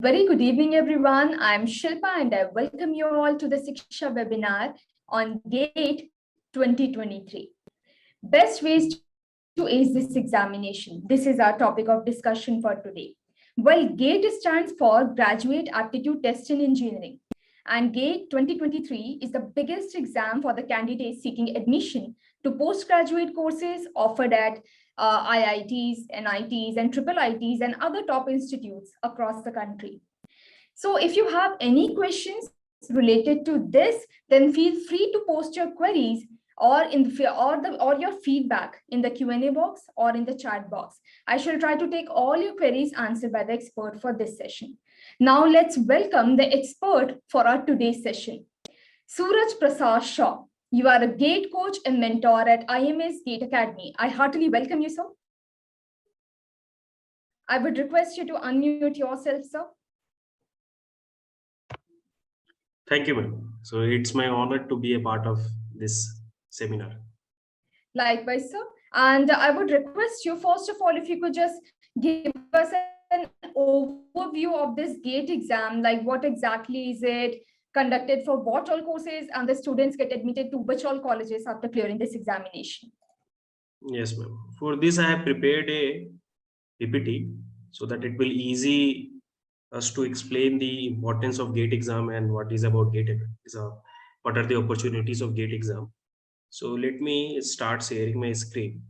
Very good evening, everyone. I'm Shilpa and I welcome you all to the Shiksha webinar on GATE 2023. Best ways to ace this examination. This is our topic of discussion for today. Well, GATE stands for Graduate Aptitude Test in Engineering. And GATE 2023 is the biggest exam for the candidates seeking admission to postgraduate courses offered at IITs, NITs, and IIITs and other top institutes across the country. So if you have any questions related to this, then feel free to post your queries or your feedback in the Q&A box or in the chat box. I shall try to take all your queries answered by the expert for this session. Now let's welcome the expert for our today's session. Suraj Prasad Shaw. You are a GATE coach and mentor at IISc GATE Academy. I heartily welcome you, sir. I would request you to unmute yourself, sir. Thank you, ma'am. So it's my honor to be a part of this seminar. Likewise, sir. And I would request you, first of all, if you could just give us an overview of this GATE exam, like what exactly is it, conducted for what all courses, and the students get admitted to which all colleges after clearing this examination. Yes, ma'am. For this, I have prepared a PPT so that it will easy us to explain the importance of GATE exam and what is about GATE exam, what are the opportunities of GATE exam. So let me start sharing my screen.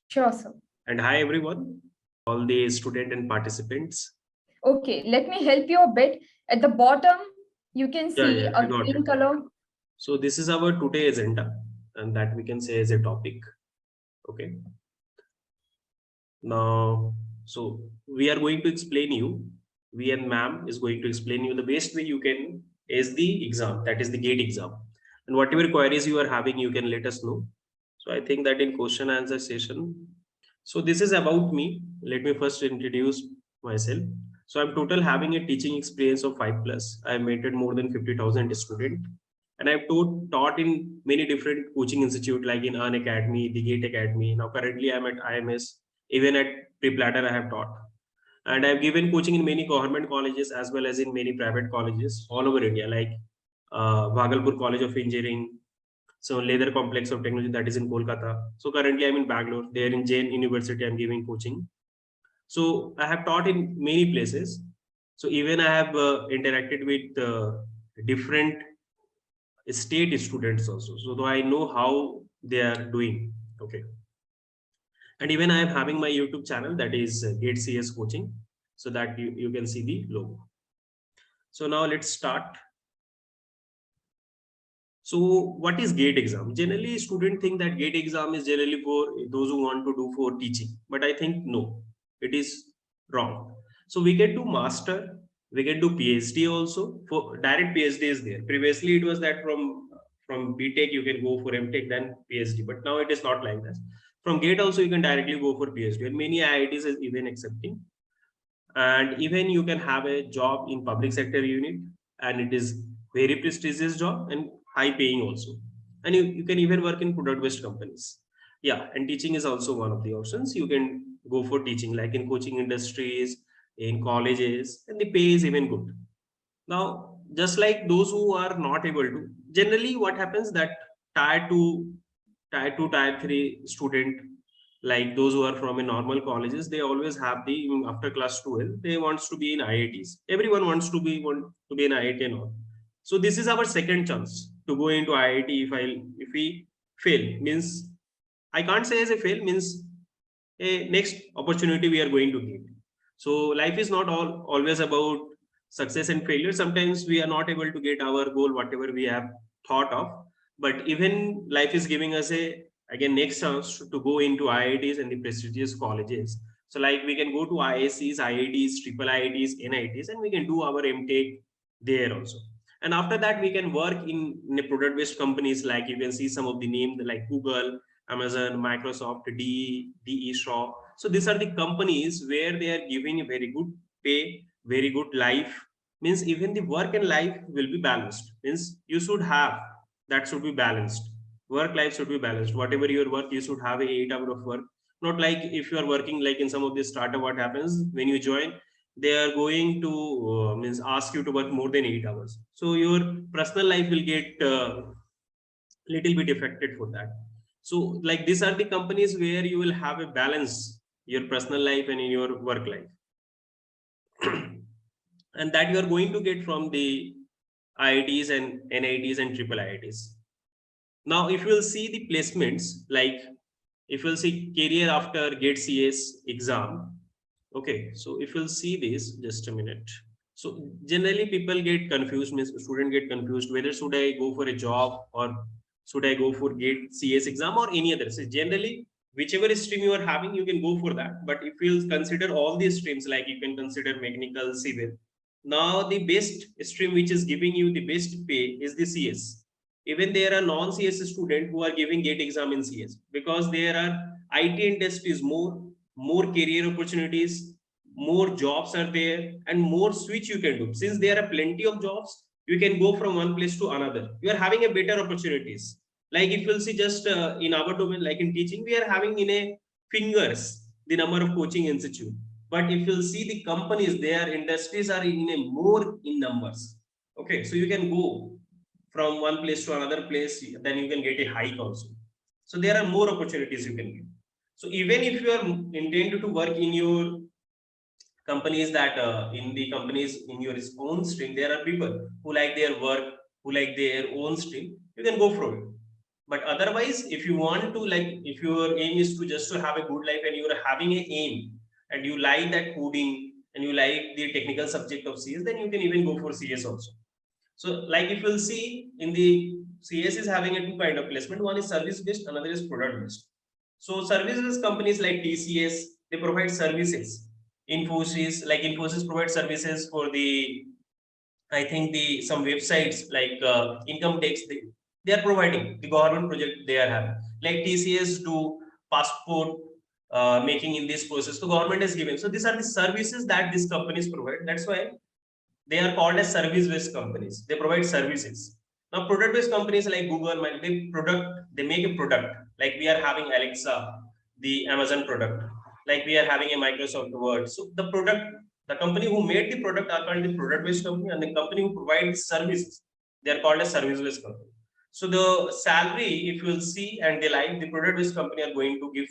Sure, sir. And hi, everyone, all the student and participants. Okay, let me help you a bit. At the bottom, you can see a green color. So this is our today agenda, and that we can say as a topic. Okay. Now, so we are going to explain you. We and ma'am is going to explain you the best way you can ace the exam, that is the GATE exam. And whatever queries you are having, you can let us know. So I think that in question answer session. So this is about me. Let me first introduce myself. So I'm total having a teaching experience of 5+. I mentored more than 50,000 students. And I've taught in many different coaching institutes like in Unacademy, the GATE Academy. Now currently I'm at IMS. Even at pre-platter I have taught. And I've given coaching in many government colleges as well as in many private colleges all over India, like Bhagalpur College of Engineering, so Leather Complex of Technology, that is in Kolkata. So currently I'm in Bangalore. There in Jain University I'm giving coaching. So I have taught in many places. So even I have interacted with different state students also. So I know how they are doing. Okay. And even I am having my YouTube channel, that is GATE CS Coaching, so that you can see the logo. So now let's start. So what is GATE exam? Generally, students think that GATE exam is generally for those who want to do for teaching, but I think no, it is wrong. So we get to master, we get to PhD also. For direct PhD is there. Previously, it was that from BTech you can go for MTech then PhD, but now it is not like that. From GATE also you can directly go for PhD, and many IITs is even accepting. And even you can have a job in public sector unit, and it is very prestigious job and high paying also. And you can even work in product-based companies. Yeah, and teaching is also one of the options. You can go for teaching, like in coaching industries, in colleges, and the pay is even good. Now, just like those who are not able to, generally what happens that tier 2, tier 3 student, like those who are from a normal colleges, they always have the, after class 12, they wants to be in IITs. Everyone wants to be in IIT and all. So this is our second chance to go into IIT. If we fail, means I can't say as a fail, means a next opportunity we are going to get. So life is not always about success and failure. Sometimes we are not able to get our goal, whatever we have thought of, but even life is giving us a again next chance to go into IITs and the prestigious colleges. So like we can go to IIScs, IITs, triple IITs, NITs, and we can do our MTech there also. And after that, we can work in product-based companies, like you can see some of the names like Google, Amazon, Microsoft, DE Shaw. So these are the companies where they are giving a very good pay, very good life. Means even the work and life will be balanced. Means you should have, that should be balanced. Work life should be balanced. Whatever your work, you should have 8 hours of work. Not like if you are working like in some of the startup, what happens when you join, they are going to means ask you to work more than 8 hours. So your personal life will get little bit affected for that. So like these are the companies where you will have a balance your personal life and in your work life. And that you are going to get from the IITs and NITs and triple IITs. Now, if you will see the placements, like if you'll see career after GATE CS exam, okay. So if you'll see this, just a minute. So generally people get confused, means student get confused whether should I go for a job or should I go for GATE CS exam or any other. So generally, whichever stream you are having, you can go for that. But if you consider all these streams, like you can consider mechanical, civil. Now the best stream which is giving you the best pay is the CS. Even there are non-CS students who are giving GATE exam in CS because there are IT industries more career opportunities, more jobs are there, and more switch you can do. Since there are plenty of jobs, you can go from one place to another. You are having a better opportunities. Like if you'll see just in our domain, like in teaching, we are having in a fingers the number of coaching institute. But if you'll see the companies, their industries are in a more in numbers. Okay, so you can go from one place to another place, then you can get a hike also. So there are more opportunities you can get. So even if you are intended to work in your companies, that in the companies in your own stream, there are people who like their work, who like their own stream, you can go for it. But otherwise, if you want to, like if your aim is to just to have a good life and you are having an aim and you like that coding and you like the technical subject of CS, then you can even go for CS also. So like if you'll see in the CS is having a two kind of placement. One is service based, another is product based. So service based companies like TCS, they provide services. Infosys, like Infosys provides services for the, I think the some websites like income tax, they are providing the government project they are having. Like TCS do passport making in this process. So government is given. So these are the services that these companies provide. That's why they are called as service-based companies. They provide services. Now, product-based companies like Google, they make a product. Like we are having Alexa, the Amazon product. Like we are having a Microsoft Word. So the company who made the product are called the product-based company, and the company who provides services, they are called as service-based company. So the salary, if you will see and they like, the product-based company are going to give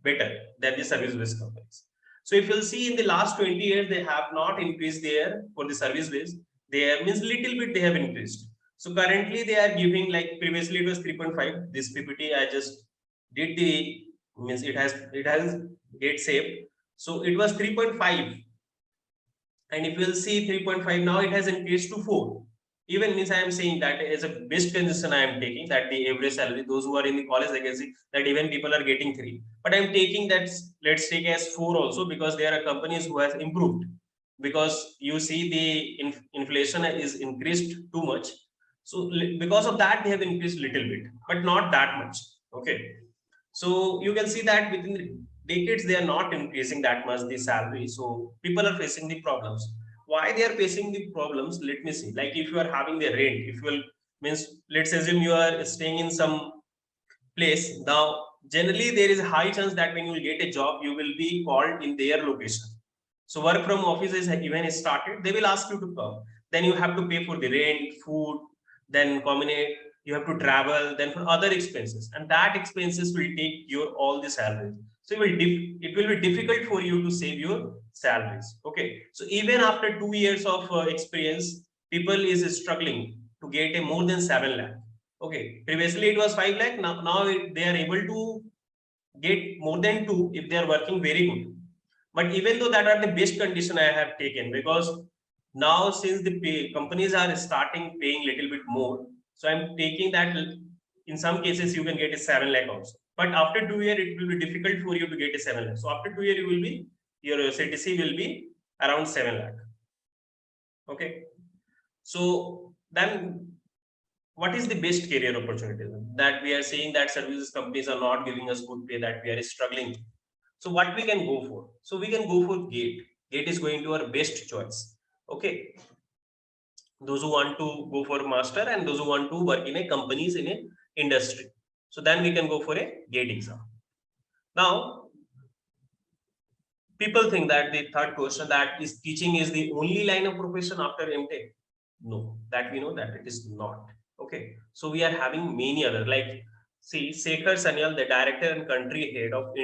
better than the service-based companies. So if you'll see in the last 20 years, they have not increased there for the service base. There means little bit they have increased. So currently they are giving, like previously it was 3.5. This PPT I just did the, means it has get saved. So it was 3.5. And if you'll see 3.5 now, it has increased to 4. Even means I am saying that as a best condition I am taking that the average salary, those who are in the college, I can see that even people are getting 3. But I'm taking that, let's take as 4 also, because there are companies who have improved. Because you see the inflation is increased too much. So because of that, they have increased little bit, but not that much. Okay. So you can see that within the decades, they are not increasing that much the salary. So people are facing the problems. Why they are facing the problems? Let me see. Like if you are having the rent, if you will, means let's assume you are staying in some place. Now, generally there is a high chance that when you will get a job, you will be called in their location. So work from office is even started, they will ask you to come. Then you have to pay for the rent, food, then combinate, you have to travel, then for other expenses, and that expenses will take your all the salaries. So it will be difficult for you to save your salaries. Okay, so even after 2 years of experience, people is struggling to get a more than 7 lakh. Okay, previously it was 5 lakh. Now they are able to get more than 2 if they are working very good. But even though that are the best condition I have taken, because now since the companies are starting paying little bit more, so I'm taking that. In some cases you can get a 7 lakh also, but after 2 years it will be difficult for you to get a 7 lakh. So after 2 years you will be, your CTC will be around 7 lakh. Okay, so then what is the best career opportunity that we are saying that services companies are not giving us good pay, that we are struggling? So what we can go for? So we can go for GATE. GATE is going to our best choice. Okay. Those who want to go for master and those who want to work in a companies in a industry. So then we can go for a GATE exam. Now, People think that the third question, that is teaching is the only line of profession after MTech. No, that we know that it is not. Okay, so we are having many other, like, see, Sekhar Sanyal, the director and country head of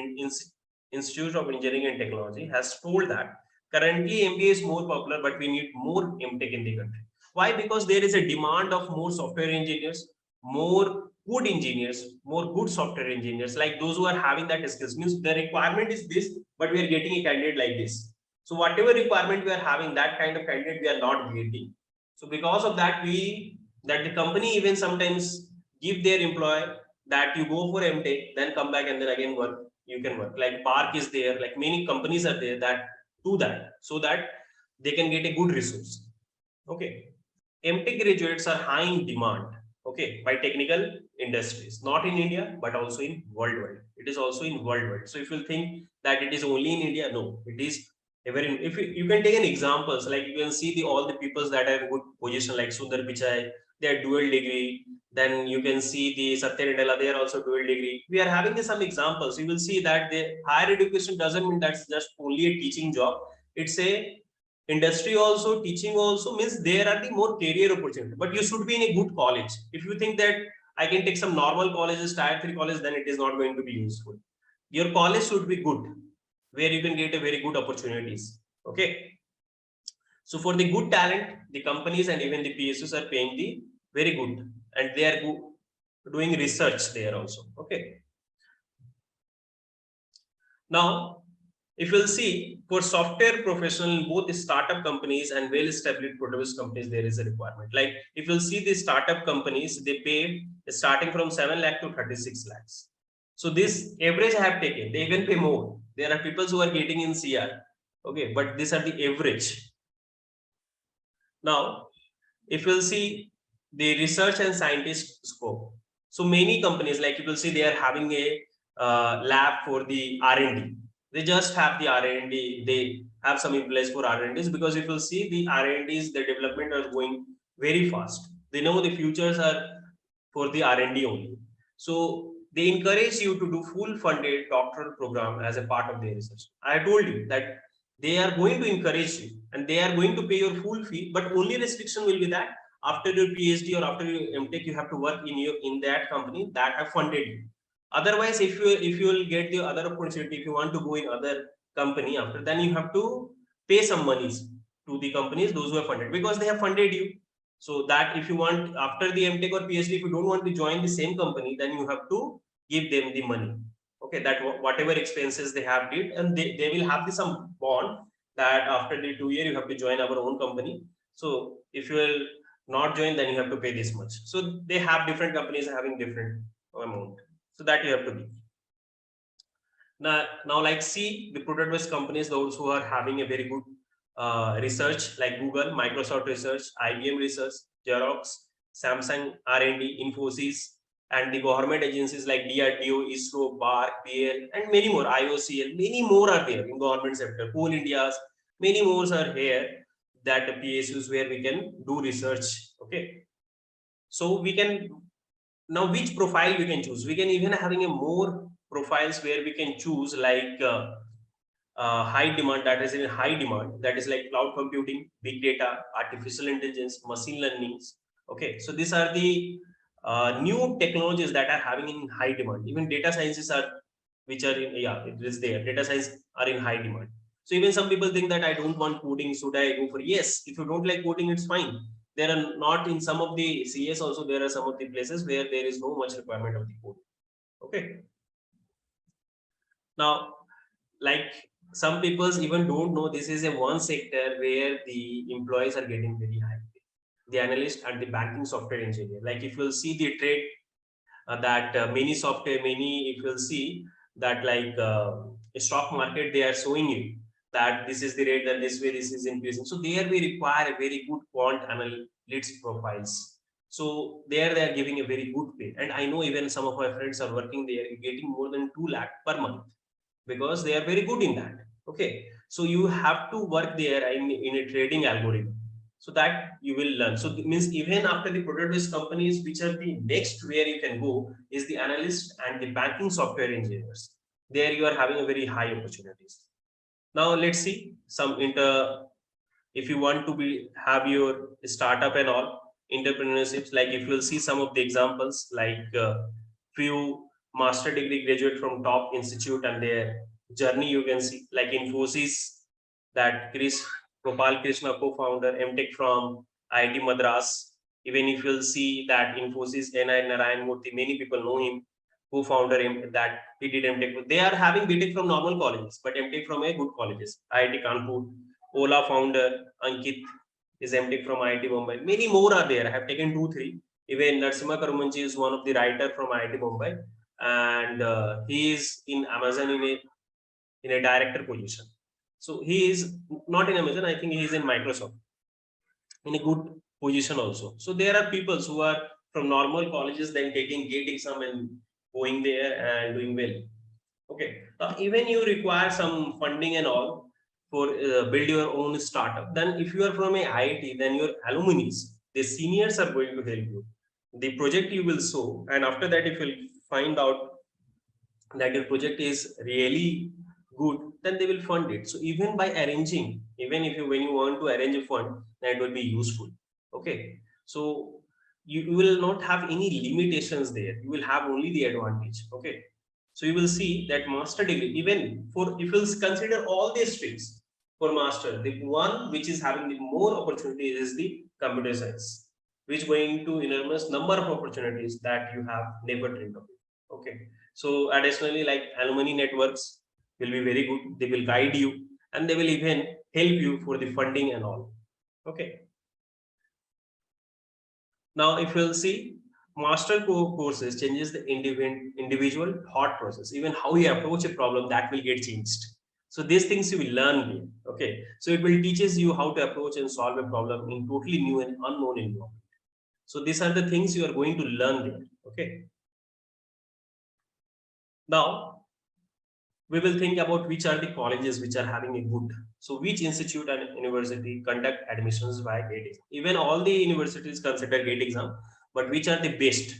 Institute of Engineering and Technology, has told that currently MBA is more popular, but we need more MTech in the country. Why? Because there is a demand of more software engineers, more good engineers, more good software engineers, like those who are having that skills. Means the requirement is this, but we are getting a candidate like this. So whatever requirement we are having, that kind of candidate we are not getting. So because of that, the company even sometimes give their employee that you go for MTech, then come back and then again work. You can work. Like Park is there, like many companies are there that do that, so that they can get a good resource. Okay. MTech graduates are high in demand, okay, by technical industries, not in India, but also in worldwide. It is also in worldwide. So if you think that it is only in India, no, it is ever in, if you can take an examples, like you can see all the peoples that are in good position, like Sundar Pichai, they are dual degree. Then you can see the Satya Nadella, they are also dual degree. We are having some examples. You will see that the higher education doesn't mean that's just only a teaching job. It's a industry also, teaching also, means there are the more career opportunity, but you should be in a good college. If you think that I can take some normal colleges, tier 3 college, then it is not going to be useful. Your college should be good, where you can get a very good opportunities. Okay, so for the good talent, the companies and even the PSUs are paying the very good, and they are doing research there also. Okay, now if you'll see, for software professional, both the startup companies and well-established produce companies, there is a requirement. Like if you'll see the startup companies, they pay starting from 7 lakh to 36 lakhs. So this average I have taken, they even pay more. There are people who are getting in CR. Okay, but these are the average. Now, if you'll see the research and scientist scope, so many companies, like you will see, they are having a lab for the R&D. They just have the R&D. They have some in place for R&Ds, because if you see the R&Ds, the development are going very fast. They know the futures are for the R&D only. So they encourage you to do full funded doctoral program as a part of their research. I told you that they are going to encourage you and they are going to pay your full fee, but only restriction will be that after your PhD or after your MTech, you have to work in that company that have funded you. Otherwise, if you will get the other opportunity, if you want to go in other company after, then you have to pay some monies to the companies, those who are funded, because they have funded you. So that if you want after the MTech or PhD, if you don't want to join the same company, then you have to give them the money. Okay, that whatever expenses they have did, and they will have the some bond that after the 2 year you have to join our own company. So if you will not join, then you have to pay this much. So they have different companies having different amount. So that you have to give. Now like see the product based companies, those who are having a very good research, like Google, Microsoft Research, IBM Research, Xerox, Samsung R&D, Infosys, and the government agencies like DRDO, ISRO, BARC, BL, and many more, IOCL, many more are there in government sector, Coal India's, many more are here, that PSUs where we can do research. Okay, so we can, now which profile we can choose, we can even having a more profiles where we can choose, like high demand, that is in high demand, that is like cloud computing, big data, artificial intelligence, machine learnings. Okay, so these are the new technologies that are having in high demand. Even data sciences are, which are in, yeah, it is there, data science are in high demand. So even some people think that I don't want coding, should I go for, yes, if you don't like coding, it's fine. There are not, in some of the CS also, there are some of the places where there is no much requirement of the code. Okay, now like some people even don't know, this is a one sector where the employees are getting very high pay. The analyst and the banking software engineer, like if you'll see the trade, that many software, many, if you'll see that like a stock market, they are showing you that this is the rate, that this way this is increasing. So there we require a very good quant analytics profiles. So there they are giving a very good pay, and I know even some of my friends are working there, getting more than 2 lakh per month, because they are very good in that. Okay, so you have to work there in a trading algorithm, so that you will learn. So it means even after the product based companies, which are the next where you can go is the analyst and the banking software engineers. There you are having a very high opportunities. Now let's see some if you want to have your startup and all entrepreneurships, like if you'll see some of the examples, like few master degree graduate from top institute and their journey, you can see like Infosys, that Gopal Krishna, co-founder, MTech from IIT Madras. Even if you'll see that Infosys, NI Narayan Murthy, many people know him, co-founder that he did MTech. They are having BTech from normal colleges, but MTech from a good colleges. IIT Kanpur, Ola founder Ankit is MTech from IIT Bombay. Many more are there. I have taken 2, 3. Even Narsimha Karumanchi is one of the writer from IIT Bombay, and he is in Amazon in a director position. So he is not in Amazon. I think he is in Microsoft in a good position also. So there are people who are from normal colleges then taking GATE exam and going there and doing well. Okay. Even you require some funding and all for build your own startup. Then if you are from a IIT, then your alumni, the seniors are going to help you. The project you will show, and after that, if you find out that your project is really good, then they will fund it. So even by arranging, even if you when you want to arrange a fund, that will be useful. Okay. So you will not have any limitations there. You will have only the advantage. Okay. So you will see that master degree, even for if you consider all these streams for master, the one which is having the more opportunities is the computer science, which going to enormous number of opportunities that you have never dreamed of. Okay. So additionally, like alumni networks will be very good. They will guide you and they will even help you for the funding and all. Okay. Now, if you'll see, master courses changes the individual thought process. Even how you approach a problem, that will get changed. So these things you will learn here. Okay. So it will teaches you how to approach and solve a problem in totally new and unknown environment. So these are the things you are going to learn there. Okay. Now, we will think about which are the colleges which are having a good. So which institute and university conduct admissions by GATE exam? Even all the universities consider GATE exam, but which are the best?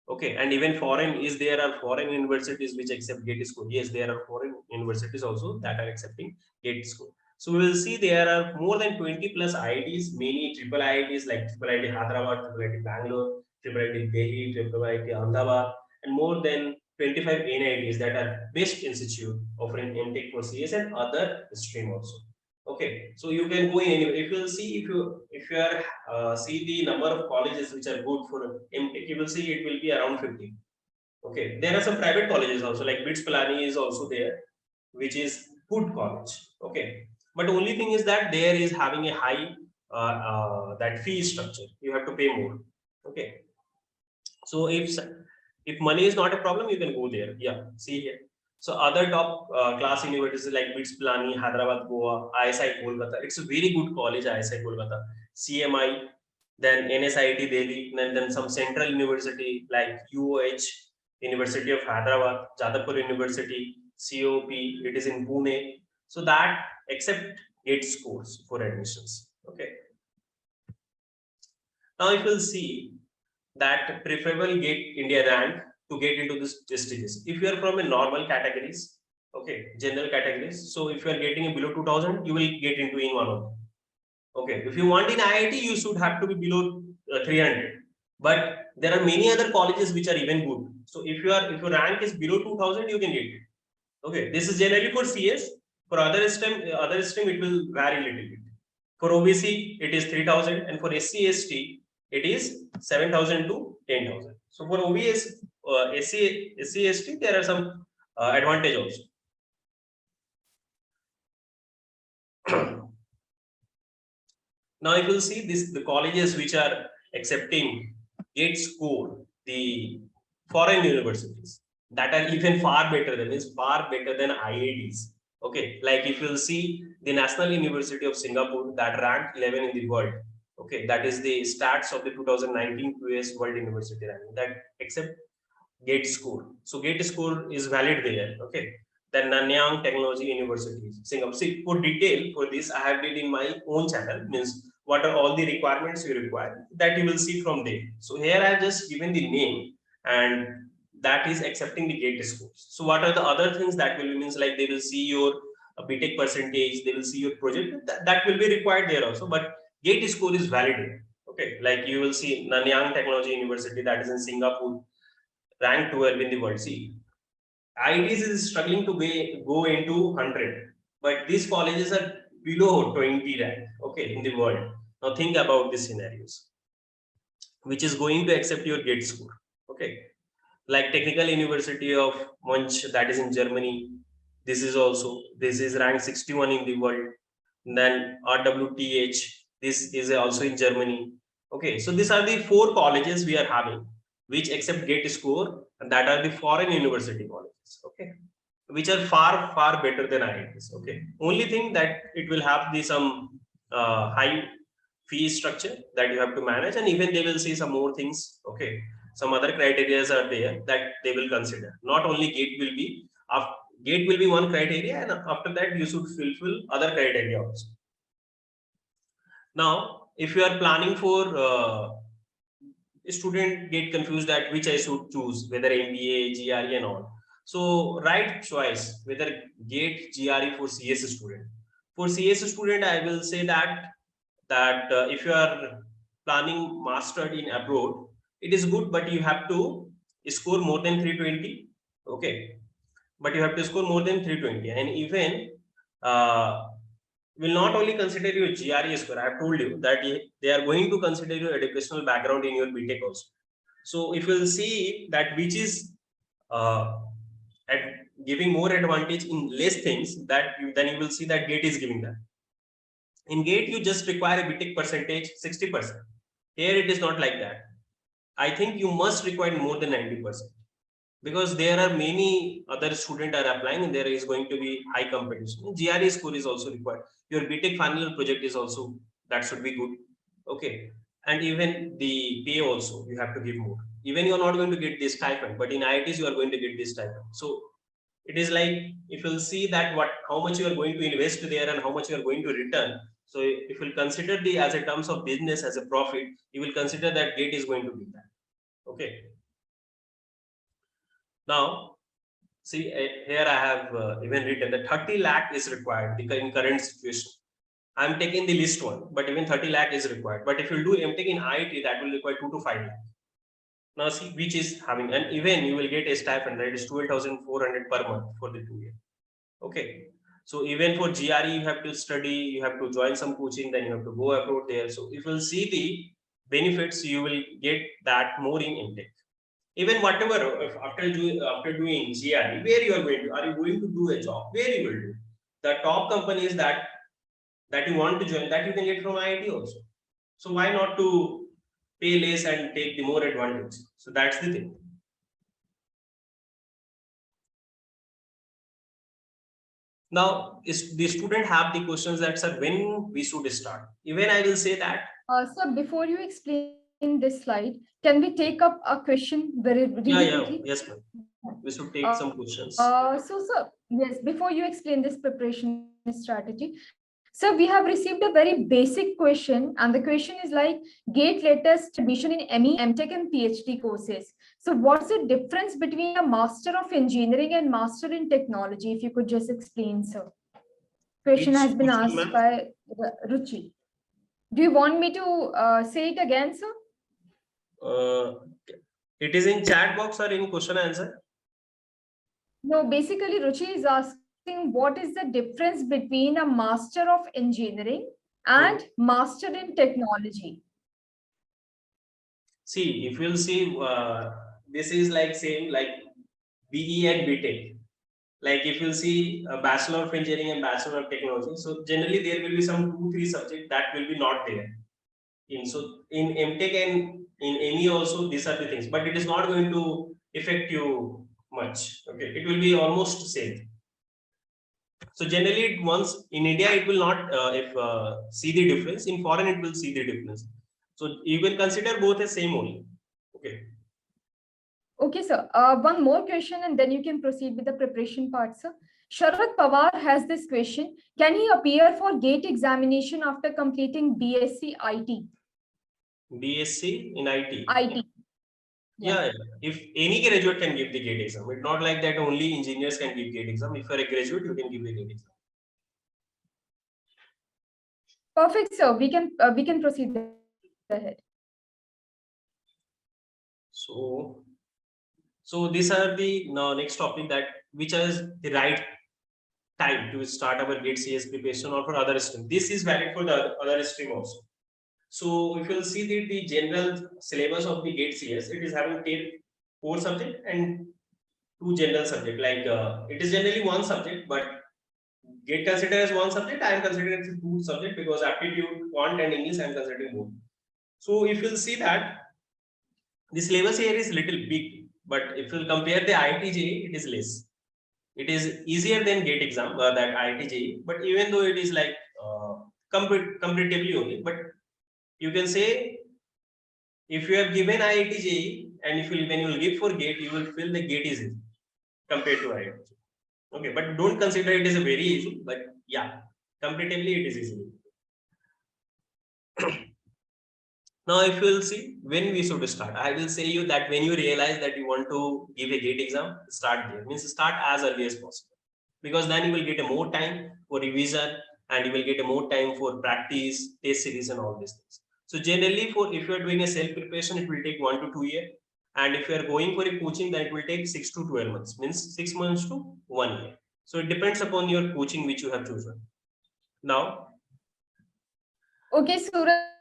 Okay, and even foreign, is there are foreign universities which accept GATE score? Yes, there are foreign universities also that are accepting GATE score. So we will see there are more than 20 plus IITs, many triple IITs like triple IIT Hyderabad, triple IIT Bangalore, triple IIT Delhi, triple IIT Ahmedabad, and more than 25 NITs that are best institute offering MTech for CS and other stream also. Okay, so you can go in anywhere. If you see, if you are see the number of colleges which are good for MTech, you will see it will be around 50. Okay, there are some private colleges also, like BITS Pilani is also there, which is good college. Okay, but only thing is that there is having a high that fee structure. You have to pay more. Okay, so if money is not a problem, you can go there. Yeah, see here. So other top class universities like BITS Pilani, Hyderabad, Goa, IISc Kolkata. It's a very good college, IISc Kolkata. CMI, then NSIT Delhi, and then some central university like UOH, University of Hyderabad, Jadavpur University, COP. It is in Pune. So that accept GATE scores for admissions. Okay. Now if you'll see that preferable GATE India rank to get into this prestigious. If you are from a normal categories, okay, general categories. So if you are getting a below 2000, you will get into in one of them. Okay, if you want in IIT, you should have to be below 300. But there are many other colleges which are even good. So if your rank is below 2000, you can get it. Okay, this is generally for CS. For other stream it will vary a little bit. For OBC, it is 3000, and for SC ST, it is 7000 to 10,000. So for OBS, SC ST, there are some advantage also. Now, if you see this, the colleges which are accepting GATE score, the foreign universities that are even far better than IITs. Okay, like if you'll see the National University of Singapore that ranked 11 in the world. Okay, that is the stats of the 2019 QS World University ranking that accept GATE score. So GATE score is valid there. Okay. Then Nanyang Technology University, Singapore. See, for detail for this, I have did in my own channel. Means what are all the requirements you require that you will see from there. So here I have just given the name, and that is accepting the GATE scores. So what are the other things that will means like they will see your a BTech percentage, they will see your project. That will be required there also, but GATE score is validated. Okay, like you will see Nanyang Technology University, that is in Singapore, ranked 12 in the world. See, IITs is struggling to go into 100, but these colleges are below 20 rank, okay, in the world. Now think about these scenarios, which is going to accept your GATE score, okay. Like Technical University of Munch, that is in Germany. This is ranked 61 in the world. And then RWTH, this is also in Germany. Okay, so these are the 4 colleges we are having which accept GATE score, and that are the foreign university colleges, okay, which are far better than IITs. Okay, only thing that it will have the some high fee structure that you have to manage, and even they will see some more things. Okay, some other criteria are there that they will consider. Not only GATE will be GATE will be one criteria, and after that you should fulfill other criteria also. Now, if you are planning for student get confused that which I should choose, whether MBA, GRE and all. So right choice, whether GATE, GRE for CS student. For CS student, I will say that if you are planning master in abroad, it is good, but you have to score more than 320. Okay, but you have to score more than 320, and even will not only consider your GRE score. I have told you that they are going to consider your educational background in your BTech also. So if you'll see that which is at giving more advantage in less things, then you will see that GATE is giving that. In GATE, you just require a BTech percentage 60%. Here it is not like that. I think you must require more than 90%. Because there are many other students are applying and there is going to be high competition. GRE score is also required. Your BTech final project is also, that should be good. Okay. And even the pay also, you have to give more. Even you are not going to get this stipend, but in IITs, you are going to get this stipend. So it is like, if you'll see that how much you are going to invest there and how much you are going to return. So if you'll consider as a terms of business, as a profit, you will consider that GATE is going to be that. Okay. Now, see, here I have even written that 30 lakh is required in current situation. I'm taking the list one, but even 30 lakh is required. But if you do MTech in IIT, that will require 2 to 5 lakh. Now see, which is having, and even you will get a stipend that is 12,400 per month for the 2 years. Okay. So even for GRE, you have to study, you have to join some coaching, then you have to go abroad there. So if you'll see the benefits, you will get that more in MTech. Even whatever, after doing GRE, where you are going to, are you going to do a job, where you will do the top companies that you want to join, that you can get from IIT also. So why not to pay less and take the more advantage? So that's the thing. Now is the student have the questions that, sir, when we should start? Even I will say that So before you explain this slide, can we take up a question very quickly? Yes ma'am, we should take some questions. So yes, before you explain this preparation strategy, so we have received a very basic question, and the question is like GATE latest admission in ME, MTech and PhD courses. So what's the difference between a Master of Engineering and Master in Technology? If you could just explain, sir. Question has been asked by Ruchi. Do you want me to say it again, sir? It is in chat box or in question answer? No, basically Ruchi is asking what is the difference between a Master of Engineering and Master in Technology? See, if you'll see, this is like same like BE and BTech. Like if you see a Bachelor of Engineering and Bachelor of Technology, so generally there will be some 2-3 subjects that will be not there. So in MTech and in ME also, these are the things, but it is not going to affect you much. Okay, it will be almost same. So generally, once in India, it will not see the difference. In foreign, it will see the difference. So you can consider both as same only. Okay. Okay, sir. One more question, and then you can proceed with the preparation part, sir. Sharad Pawar has this question. Can he appear for GATE examination after completing BSc IT? BSc in IT? IT. Yeah. If any graduate can give the GATE exam. It's not like that only engineers can give GATE exam. If you're a graduate, you can give the GATE exam. Perfect, sir. We can proceed ahead. So these are the next topic, that which is the right time to start our GATE CS preparation or for other stream. This is valid for the other stream also. So if you'll see the general syllabus of the GATE CS, it is having 4 subjects and 2 general subject. Like it is generally 1 subject, but GATE considered as 1 subject. I am considering it 2 subject because aptitude, quant and English I am considering both. So if you'll see that the syllabus here is little big, but if you compare the IIT JEE, it is less. It is easier than GATE exam, that IIT JEE, but even though it is like comparatively only, but you can say if you have given IIT JEE and if you when you will give for GATE, you will feel the GATE is easy compared to IIT. Okay, but don't consider it as a very easy, but yeah, comparatively it is easy. Now, if you will see when we should start, I will say you that when you realize that you want to give a GATE exam, start there. Means start as early as possible, because then you will get a more time for revision and you will get a more time for practice, test series, and all these things. So generally, for if you are doing a self preparation, it will take 1 to 2 years, and if you are going for a coaching, then it will take 6 to 12 months. Means 6 months to 1 year. So it depends upon your coaching which you have chosen. Now, Okay, Suraj,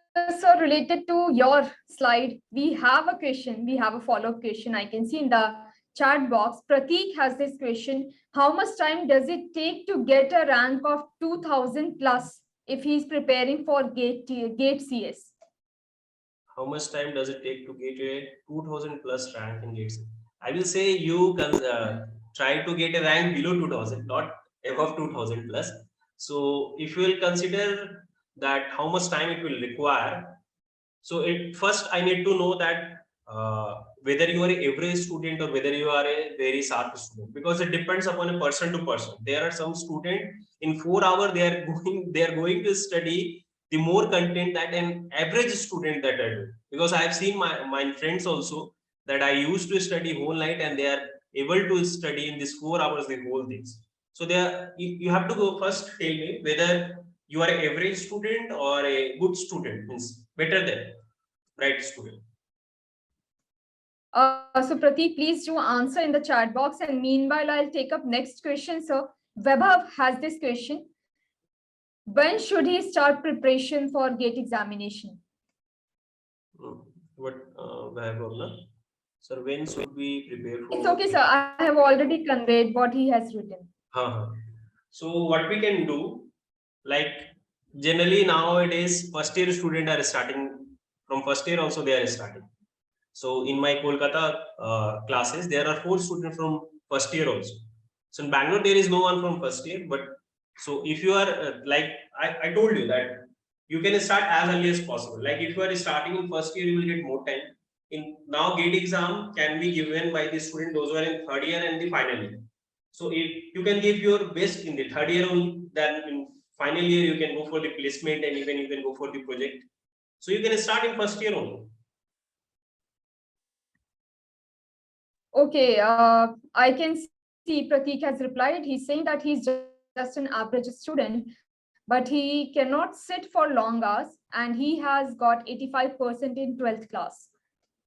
so related to your slide, we have a question. We have a follow-up question. I can see in the chat box. Prateek has this question. How much time does it take to get a rank of 2000 plus if he's preparing for GATE CS? how much time does it take to get a 2000 plus rank in GATE? I will say you can try to get a rank below 2000, not above 2000 plus. So if you will consider that how much time it will require, so first I need to know that whether you are an average student or whether you are a very sharp student, because it depends upon a person to person. There are some student in 4 hours they are going to study the more content that an average student that I do, because I have seen my friends also that I used to study whole night and they are able to study in this 4 hours the whole things. So you have to go first tell me whether you are an average student or a good student, means better than right student. So Prateek, please do answer in the chat box. And meanwhile, I'll take up next question. So Vaibhav has this question. When should he start preparation for GATE examination? What Vaibhav, na? Sir, when should we prepare for? It's okay, sir. I have already conveyed what he has written. So what we can do, like generally nowadays, first year student are starting from first year also they are starting. So in my Kolkata classes, there are 4 students from first year also. So in Bangalore, there is no one from first year. But so if you are like I told you that you can start as early as possible. Like if you are starting in first year, you will get more time. In now GATE exam can be given by the student those who are in third year and the final year. So if you can give your best in the third year only, then in final year you can go for the placement and even you can go for the project. So you can start in first year only. Okay, I can see Prateek has replied. He's saying that he's just an average student, but he cannot sit for long hours and he has got 85% in 12th class.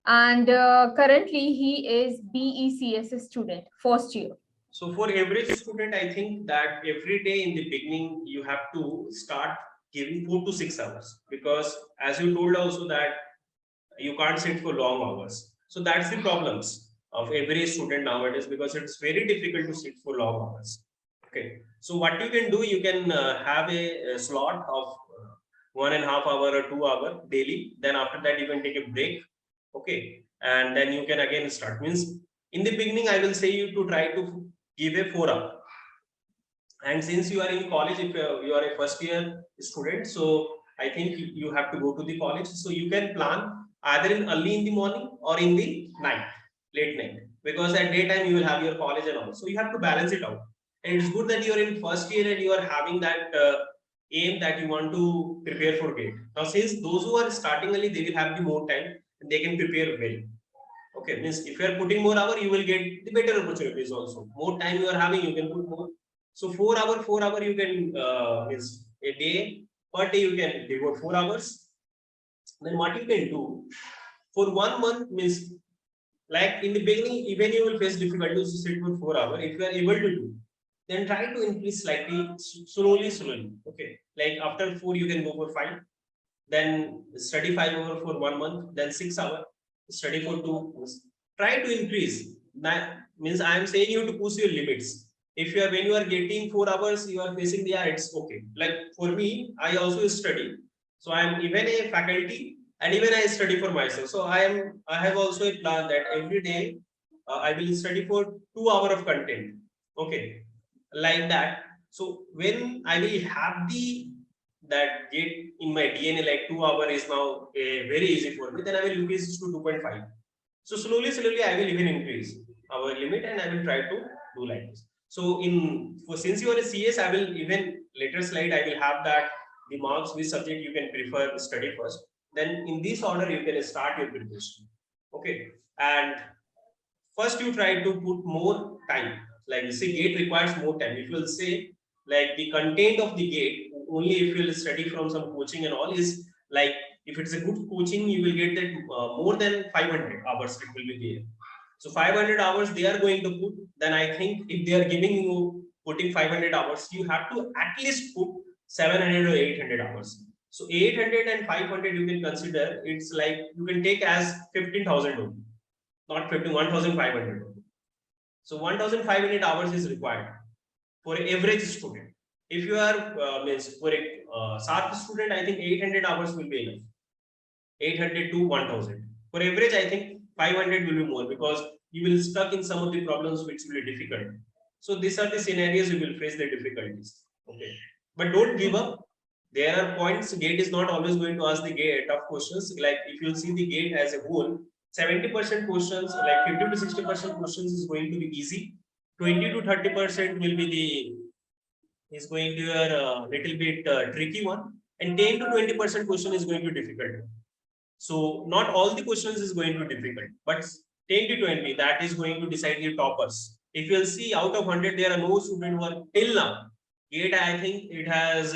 And currently he is BECS student, first year. So for average student, I think that every day in the beginning, you have to start giving 4 to 6 hours, because as you told also that you can't sit for long hours. So that's the problems of every student nowadays, because it's very difficult to sit for long hours. Okay. So what you can do, you can have a slot of 1.5 hour or 2 hour daily. Then after that, you can take a break. Okay. And then you can again start. Means in the beginning, I will say you to try to give a 4 hour. And since you are in college, if you are a first year student, so I think you have to go to the college. So you can plan either in early in the morning or in the night, late night, because at daytime you will have your college and all. So you have to balance it out. And it's good that you are in first year and you are having that aim that you want to prepare for GATE. Now, since those who are starting early, they will have the more time and they can prepare well. Okay, means if you are putting more hour, you will get the better opportunities also. More time you are having, you can put more. So 4 hour you can is a day per day you can devote 4 hours. Then what you can do for 1 month means, like in the beginning, even you will face difficulties to sit for 4 hours. If you are able to do, then try to increase slightly, slowly. Okay, like after 4, you can go for 5. Then study 5 hours for 1 month. Then 6 hours. Study for 2. Try to increase. That means I am saying you to push your limits. If you are when you are getting 4 hours, you are facing the it's okay. Like for me, I also study. So I am even a faculty and even I study for myself. So I have also a plan that every day I will study for 2 hours of content. Okay, like that. So when I will have the that gate in my DNA, like 2 hours is now very easy for me, then I will increase it to 2.5. So slowly, I will even increase our limit and I will try to do like this. So since you are a CS, I will even later slide, I will have that the marks, which subject you can prefer study first. Then in this order, you can start your preparation. Okay. And first you try to put more time. Like you say, gate requires more time. If you will say like the content of the gate, only if you will study from some coaching and all is like, if it's a good coaching, you will get that more than 500 hours it will be there. So 500 hours they are going to put, then I think if they are giving you putting 500 hours, you have to at least put 700 or 800 hours. So 800 and 500 you can consider, it's like you can take as 15,000 only, not 1,500. So 1,500 hours is required for an average student. If you are means for a sharp student, I think 800 hours will be enough. 800 to 1,000. For average, I think 500 will be more because you will stuck in some of the problems which will be difficult. So these are the scenarios you will face the difficulties. Okay, but don't give up. There are points. Gate is not always going to ask the gate tough questions. Like if you see the gate as a whole, 70% questions, like 50 to 60% questions is going to be easy. 20 to 30% will be the is going to be a little bit tricky one, and 10 to 20% question is going to be difficult. So not all the questions is going to be difficult, but 10 to 20 that is going to decide the toppers. If you'll see out of 100, there are no students who are till now. Gate, I think it has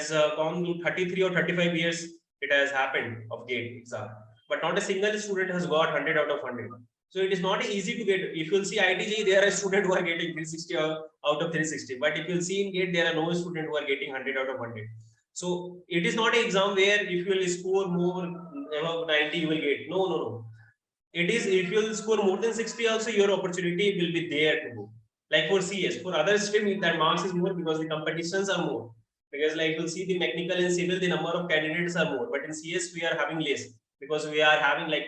gone to 33 or 35 years. It has happened of gate exam, but not a single student has got 100 out of 100. So it is not easy to get. If you'll see ITG, there are students who are getting 360 out of 360. But if you'll see in gate, there are no students who are getting 100 out of 100. So it is not an exam where if you will score more above 90, you will get. No, no, no. It is if you will score more than 60, also your opportunity will be there to go. Like for CS, for other stream, that marks is more because the competitions are more. Because like you'll see the mechanical and civil, the number of candidates are more. But in CS, we are having less because we are having like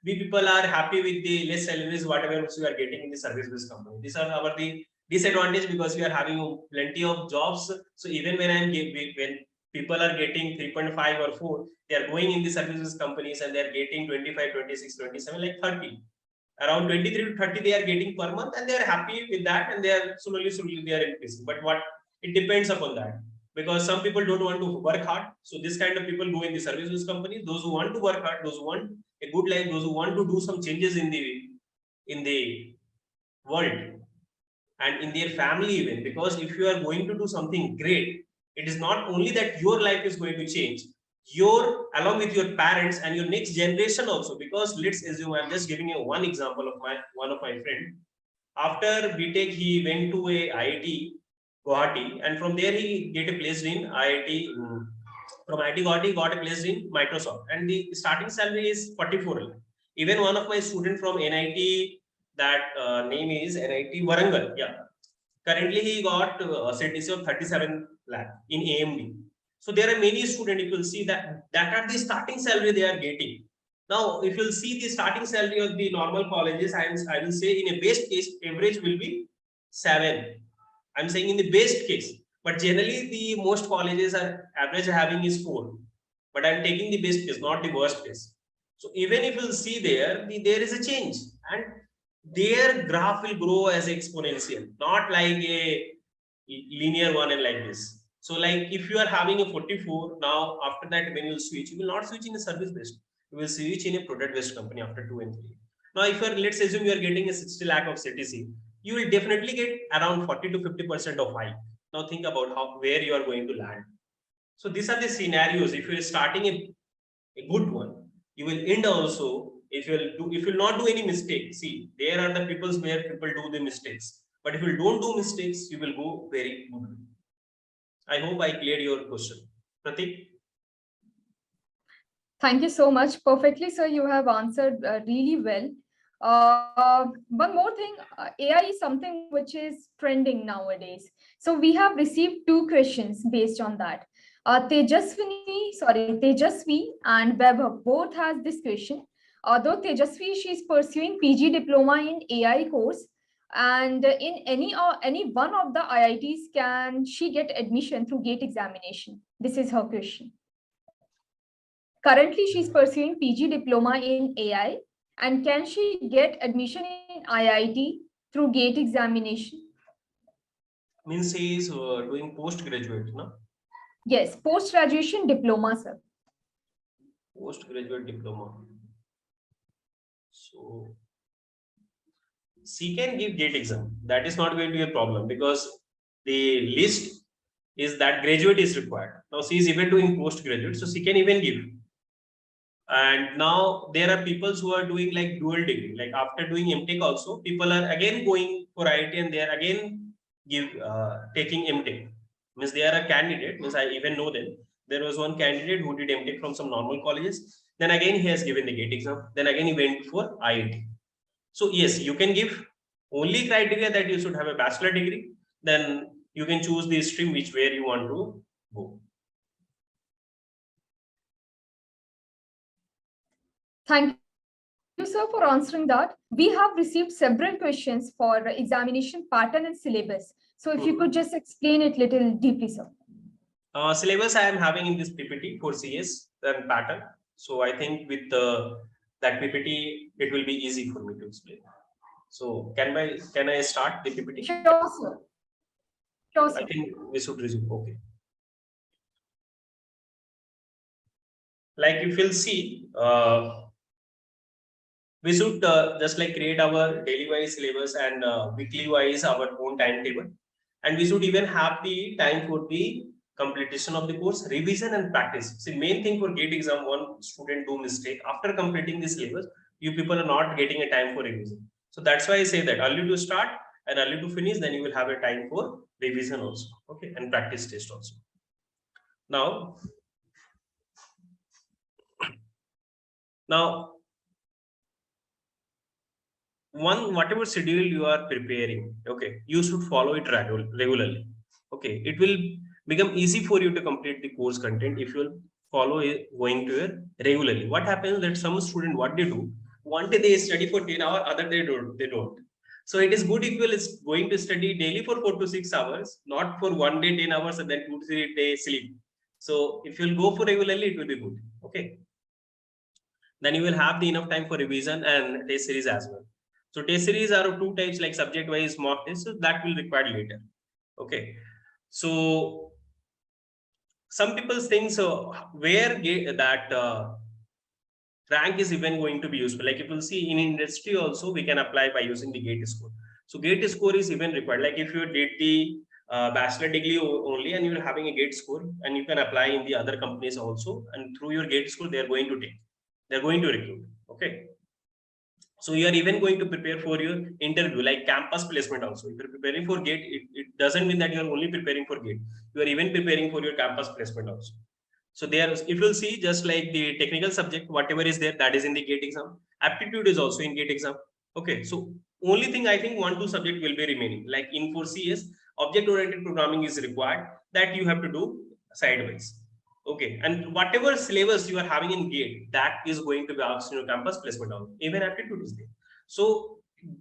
we people are happy with the less salaries, whatever we are getting in the service-based company. These are our the disadvantage because we are having plenty of jobs. So even when when people are getting 3.5 or 4, they are going in the services companies and they are getting 25, 26, 27, like 30. Around 23 to 30 they are getting per month and they are happy with that and they are slowly they are increasing. But what it depends upon that because some people don't want to work hard. So this kind of people go in the services company. Those who want to work hard, those who want a good life, those who want to do some changes in the world and in their family even, because if you are going to do something great, it is not only that your life is going to change, your along with your parents and your next generation also. Because let's assume, I'm just giving you one example of one of my friend. After BTech he went to a IIT Guwahati, and from there he get a place in IIT. From IIT Guwahati got a place in Microsoft, and the starting salary is 44 lakh. Even one of my student from NIT, that name is NIT Warangal. Yeah, currently he got a CTC of 37 lakh in AMD. So there are many students, you will see that are the starting salary they are getting. Now if you'll see the starting salary of the normal colleges, I will say in a best case average will be 7. I'm saying in the best case, but generally the most colleges are average having is 4. But I'm taking the best case, not the worst case. So even if you'll see there, there is a change, and their graph will grow as exponential, not like a linear one and like this. So like if you are having a 44, now after that when you switch, you will not switch in a service based, you will switch in a product based company after 2 and 3. Now if you're, let's assume you are getting a 60 lakh of CTC, you will definitely get around 40 to 50% of high. Now think about how where you are going to land. So these are the scenarios. If you're starting a good one, you will end also. If you'll not do any mistakes, see, there are the peoples where people do the mistakes, but if you don't do mistakes, you will go very good. I hope I cleared your question, Pratik. Thank you so much. Perfectly, sir. You have answered really well. One more thing, AI is something which is trending nowadays. So we have received two questions based on that. Tejasvi and Vaibhav both has this question. Though Tejasvi, she's pursuing PG diploma in AI course, and in any one of the IITs, can she get admission through GATE examination? This is her question. Currently, she's pursuing PG diploma in AI, and can she get admission in IIT through GATE examination? Means he is doing postgraduate, no? Yes, post-graduation diploma, sir. Postgraduate diploma. So she can give GATE exam. That is not going to be a problem because the list is that graduate is required. Now she is even doing postgraduate, so she can even give. And now there are people who are doing like dual degree, like after doing MTech also, people are again going for IIT and they are again taking MTech. Means they are a candidate, means I even know them. There was one candidate who did MTech from some normal colleges. Then again he has given the GATE exam. Then again he went for IIT. So yes, you can give. Only criteria that you should have a bachelor degree. Then you can choose the stream which where you want to go. Thank you, sir, for answering that. We have received several questions for examination pattern and syllabus. So if you could just explain it little deeply, sir. Syllabus I am having in this PPT for CS and pattern. So I think with that PPT, it will be easy for me to explain. So can I start the PPT? Sure, sir. Sure, sir. I think we should resume. Okay. Like if you'll see, we should just like create our daily wise syllabus and weekly wise our own timetable, and we should even have the time for the completion of the course, revision and practice. See, main thing for GATE exam, one student do mistake after completing the syllabus, you people are not getting a time for revision. So that's why I say that early to start and early to finish, then you will have a time for revision also, okay, and practice test also. Now whatever schedule you are preparing, okay, you should follow it regularly. Okay, it will become easy for you to complete the course content if you follow it going to it regularly. What happens that some student, what they do, one day they study for 10 hours, other day they don't. So it is good if you is going to study daily for 4 to 6 hours, not for one day 10 hours and then 2 to 3 days sleep. So if you'll go for regularly, it will be good. Okay, then you will have the enough time for revision and test series as well. So test series are of two types, like subject wise mock test, so that will require later. Okay, so some people think so where that rank is even going to be useful. Like if you'll see in industry also, we can apply by using the GATE score. So GATE score is even required. Like if you did the bachelor degree only and you're having a GATE score, and you can apply in the other companies also, and through your GATE score they're going to recruit. Okay, so you are even going to prepare for your interview, like campus placement also. If you're preparing for GATE, it doesn't mean that you're only preparing for GATE, you are even preparing for your campus placement also. So there, if you'll see, just like the technical subject, whatever is there, that is in the GATE exam. Aptitude is also in GATE exam. Okay, so only thing I think 1-2 subject will be remaining. Like in for CS, object-oriented programming is required, that you have to do sideways. Okay, and whatever syllabus you are having in GATE, that is going to be asked in your campus placement also. Even aptitude is there. So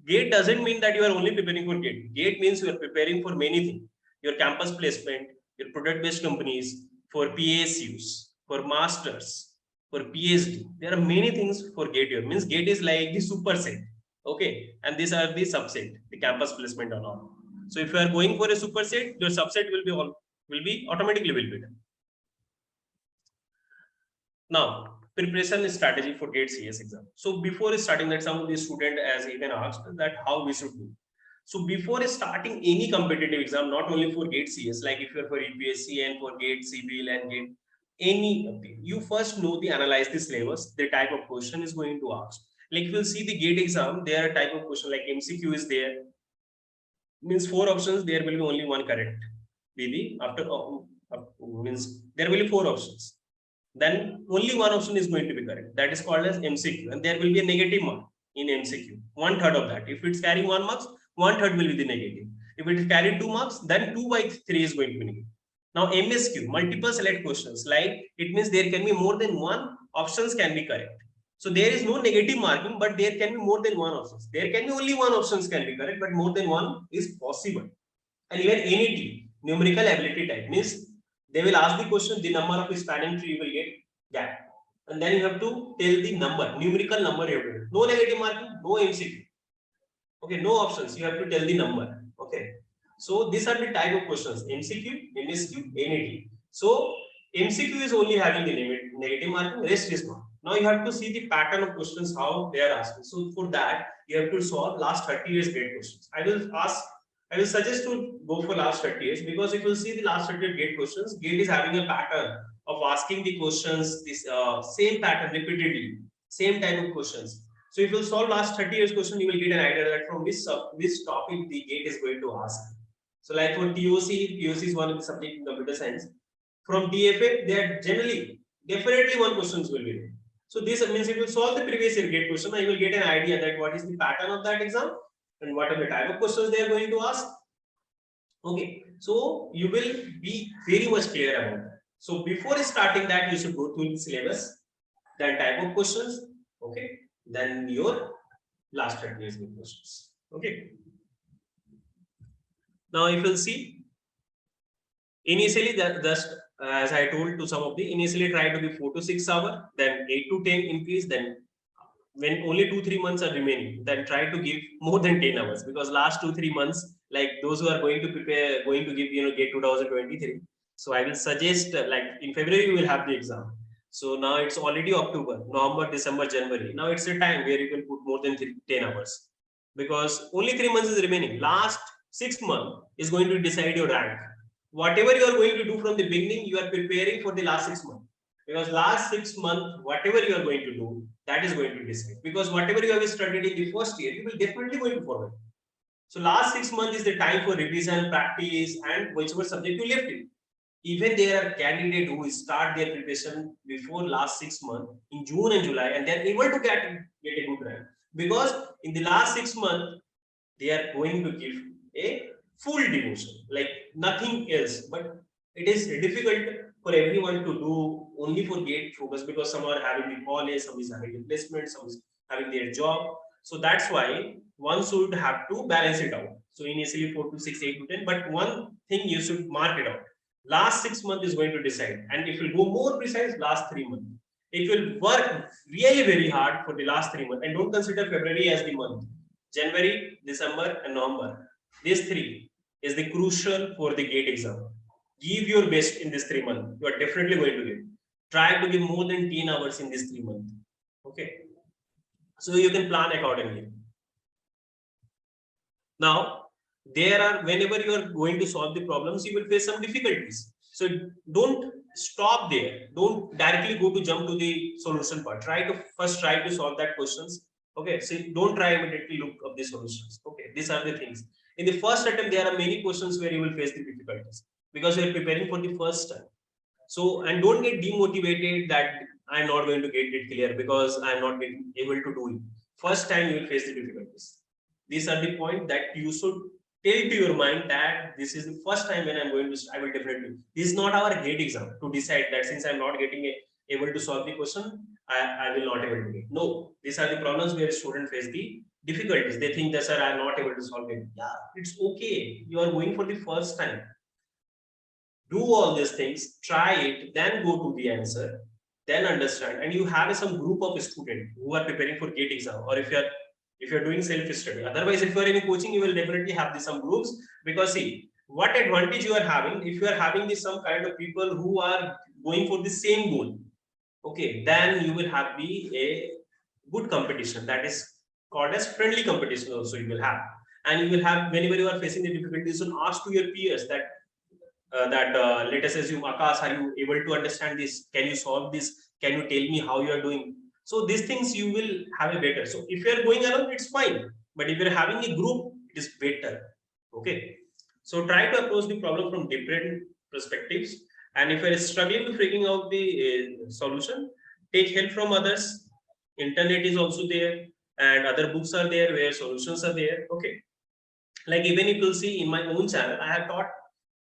GATE doesn't mean that you are only preparing for GATE. GATE means you are preparing for many things. Your campus placement, your product-based companies, for PSUs, for masters, for PhD. There are many things for GATE here. Means GATE is like the superset. Okay, and these are the subset, the campus placement and all. So if you are going for a superset, your subset will be automatically will be done. Now, preparation strategy for GATE CS exam. So before starting that, some of the student as even asked that how we should do. So before starting any competitive exam, not only for GATE CS, like if you're for UPSC and for GATE CBL and GATE any of the, you first know the analyze the syllabus, the type of question is going to ask. Like if you'll see the GATE exam, there are type of question like MCQ is there, means 4 options, there will be only one correct. Maybe after means there will be 4 options. Then only one option is going to be correct. That is called as MCQ, and there will be a negative mark in MCQ. 1/3 of that. If it's carrying 1 marks, 1/3 will be the negative. If it is carrying 2 marks, then 2/3 is going to be negative. Now MSQ, multiple select questions, like it means there can be more than one options can be correct. So there is no negative marking, but there can be more than one options. There can be only one options can be correct, but more than one is possible. And even NET, numerical ability type, means they will ask the question, the number of spanning tree you will get gap. And then you have to tell the number, numerical number you have to do. No negative marking, no MCQ. Okay, no options. You have to tell the number. Okay. So these are the type of questions: MCQ, MSQ, NET. So MCQ is only having the negative marking, rest is not. Now you have to see the pattern of questions how they are asking. So for that you have to solve last 30 years GATE questions. I will suggest to go for last 30 years, because if you see the last 30 years GATE questions, GATE is having a pattern of asking the questions this same pattern repeatedly, same type of questions. So if you solve last 30 years question, you will get an idea that from which topic the GATE is going to ask. So like for TOC is one of the subject in computer science. From DFA, they are generally, definitely one questions will be there. So this means if you solve the previous year GATE question, you will get an idea that what is the pattern of that exam and what are the type of questions they are going to ask. Okay, so you will be very much clear about that. So before starting that, you should go through the syllabus, then type of questions, okay, then your last 30 years questions. Okay. Now if you'll see, initially that just as I told to some of the, initially try to be 4 to 6 hours, then 8 to 10 increase, then when only 2-3 months are remaining, then try to give more than 10 hours, because last 2-3 months, like those who are going to prepare, going to give, GATE 2023. So I will suggest like in February you will have the exam. So now it's already October, November, December, January. Now it's a time where you can put more than 10 hours, because only 3 months is remaining. Last 6 months is going to decide your rank. Whatever you are going to do from the beginning, you are preparing for the last 6 months. Because last 6 months, whatever you are going to do, that is going to decide. Because whatever you have studied in the first year, you will definitely going to forget. So last 6 months is the time for revision, practice, and whichever subject you left it. Even there are candidates who start their preparation before last 6 months in June and July, and they are able to get a good rank, because in the last 6 months they are going to give a full devotion, like nothing else. But it is difficult for everyone to do only for GATE focus, because some are having the college, some is having the placement, some is having their job. So that's why one should have to balance it out. So initially 4 to 6, 8 to 10, but one thing you should mark it out. Last 6 months is going to decide, and if you go more precise, last 3 months. It will work really very hard for the last 3 months, and don't consider February as the month. January, December, and November. These 3 is the crucial for the GATE exam. Give your best in this 3 months. You are definitely going to get. Try to give more than 10 hours in this 3 months. Okay. So you can plan accordingly. Now, there are, whenever you are going to solve the problems, you will face some difficulties. So don't stop there. Don't directly go to jump to the solution part. Try to solve that questions. Okay. So don't try immediately look up the solutions. Okay. These are the things. In the first attempt, there are many questions where you will face the difficulties, because you are preparing for the first time. So, and don't get demotivated that I'm not going to get it clear because I'm not being able to do it. First time you will face the difficulties. These are the point that you should tell to your mind that this is the first time when I'm going to, I will definitely. This is not our GATE exam to decide that since I'm not getting able to solve the question, I will not able to get. No, these are the problems where students face the difficulties. They think that, sir, I'm not able to solve it. Yeah, it's okay. You are going for the first time. Do all these things, try it, then go to the answer, then understand. And you have some group of students who are preparing for GATE exam, or if you're doing self-study. Otherwise, if you're in coaching, you will definitely have some groups, because see, what advantage you are having, if you are having some kind of people who are going for the same goal, okay, then you will have a good competition, that is called as friendly competition also you will have. And you will have, whenever you are facing the difficulties, you will ask to your peers that let us assume, Akash, are you able to understand this? Can you solve this? Can you tell me how you are doing? So these things you will have a better. So if you are going alone, it's fine. But if you're having a group, it is better. Okay. So try to approach the problem from different perspectives. And if you're struggling to figuring out the solution, take help from others. Internet is also there, and other books are there where solutions are there. Okay. Like even if you'll see in my own channel, I have taught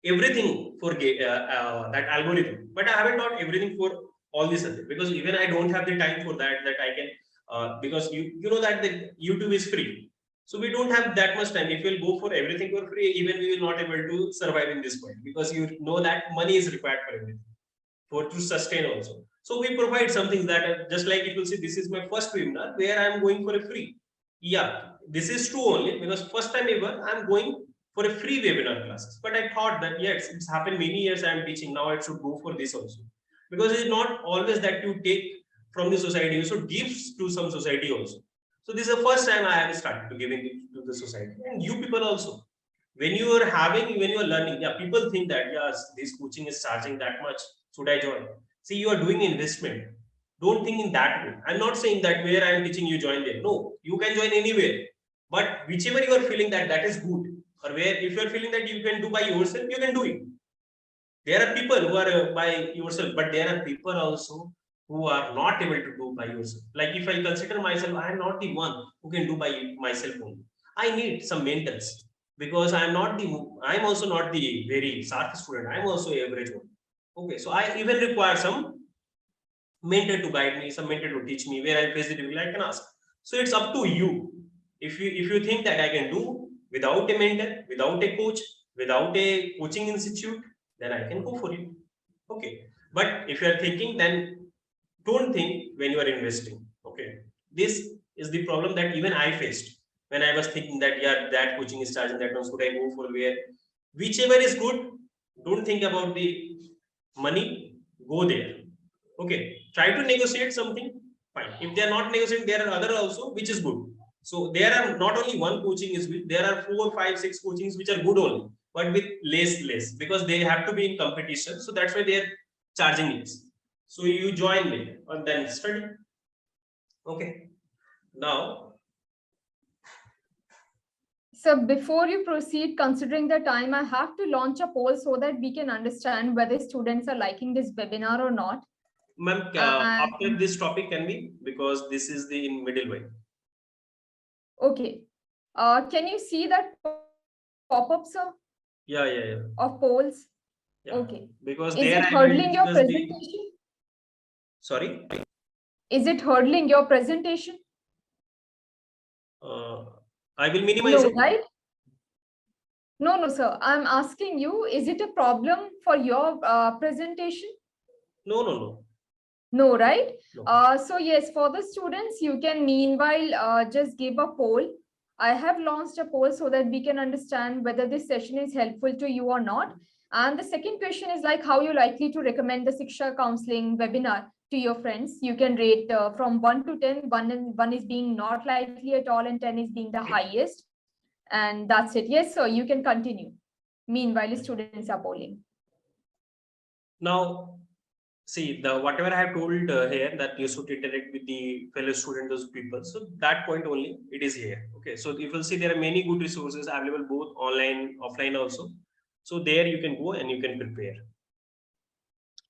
everything for that algorithm, but I haven't taught everything for all these subjects, because even I don't have the time for that. That I can because you know that the YouTube is free, so we don't have that much time. If we'll go for everything for free, even we will not able to survive in this point, because you know that money is required for everything, for to sustain also. So we provide something that just like it will see, this is my first webinar where I am going for a free. Yeah, this is true only because first time ever I am going for a free webinar classes. But I thought that yes, it's happened many years I am teaching. Now I should go for this also, because it's not always that you take from the society. You should give to some society also. So this is the first time I have started to giving it to the society, and you people also. When you are having, when you are learning, yeah, people think that yes, this coaching is charging that much. Should I join? See, you are doing investment. Don't think in that way. I'm not saying that where I am teaching you join there. No, you can join anywhere. But whichever you are feeling that that is good, or where if you are feeling that you can do by yourself, you can do it. There are people who are by yourself, but there are people also who are not able to do by yourself. Like if I consider myself, I am not the one who can do by myself only. I need some mentors, because I'm also not the very sharp student. I'm also average one. Okay, so I even require some mentor to guide me, some mentor to teach me where I face the difficulty. I can ask. So it's up to you. If you think that I can do without a mentor, without a coach, without a coaching institute, then I can go for it. Okay. But if you are thinking, then don't think when you are investing. Okay. This is the problem that even I faced when I was thinking that yeah, that coaching is charging that one, should I go for where? Whichever is good, don't think about the money, go there. Okay. Try to negotiate something. Fine. If they are not negotiating, there are other also, which is good. So there are not only one coaching is good, there are 4, 5, 6 coachings which are good only, but with less, because they have to be in competition. So that's why they are charging it. So you join me and then study. Okay. Now, So before you proceed, considering the time, I have to launch a poll so that we can understand whether students are liking this webinar or not. ma'am, after this topic can be, because this is the in middle way. Okay. Can you see that pop-up, sir? Yeah. Of polls? Yeah. Okay. Because is there it I hurdling your discuss presentation? Sorry? Is it hurdling your presentation? I will minimize No, it. right? No, sir. I'm asking you, is it a problem for your presentation? No. No, right? No. So yes, for the students, you can meanwhile just give a poll. I have launched a poll so that we can understand whether this session is helpful to you or not. And the second question is like how you're likely to recommend the Shiksha counseling webinar to your friends. You can rate from 1 to 10. 1 is being not likely at all and 10 is being the highest. And that's it. Yes, sir, you can continue. Meanwhile, students are polling. Now, see, the whatever I have told here, that you should interact with the fellow students, those people. So that point only, it is here. Okay. So if you'll see, there are many good resources available, both online, offline also. So there you can go and you can prepare.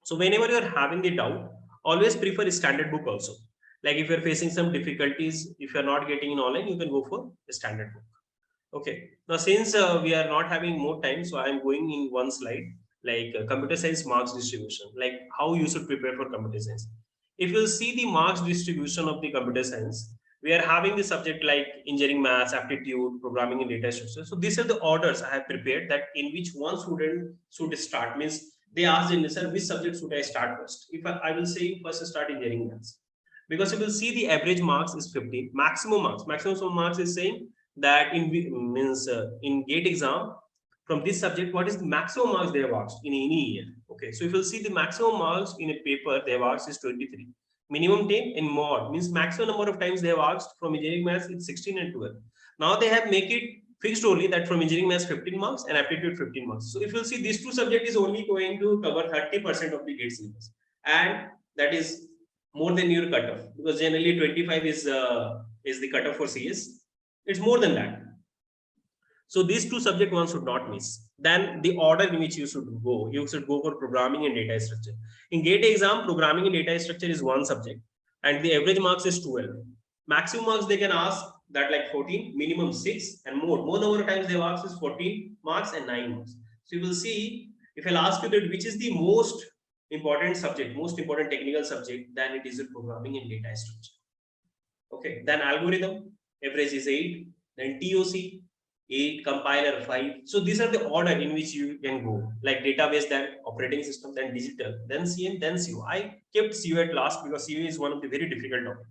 So whenever you're having the doubt, always prefer a standard book also. Like if you're facing some difficulties, if you're not getting in online, you can go for a standard book. Okay. Now, since we are not having more time, so I'm going in one slide, like computer science marks distribution, like how you should prepare for computer science. If you see the marks distribution of the computer science, we are having the subject like engineering, maths, aptitude, programming, and data structure. So these are the orders I have prepared, that in which one student should start. Means they asked in this, which subject should I start first? If I will say first start engineering maths, because you will see the average marks is 50, maximum marks is saying that in GATE exam, from this subject, what is the maximum marks they have asked in any year? Okay, so if you see the maximum marks in a paper they have asked is 23, minimum 10, in mod means maximum number of times they have asked from engineering maths is 16 and 12. Now they have make it fixed only that from engineering maths 15 marks and aptitude 15 marks. So if you'll see, these two subjects is only going to cover 30% of the GATE syllabus, and that is more than your cutoff, because generally 25 is the cutoff for CS. It's more than that. So these two subjects one should not miss. Then the order in which you should go for programming and data structure. In GATE exam, programming and data structure is one subject, and the average marks is 12. Maximum marks they can ask that like 14, minimum 6, and more number of times they ask is 14 marks and 9 marks. So you will see, if I'll ask you that which is the most important subject, most important technical subject, then it is the programming and data structure. Okay, then algorithm, average is 8, then TOC 8, compiler 5. So these are the order in which you can go, like database, then operating system, then digital, then CN, then CU. I kept CU at last because CU is one of the very difficult topic,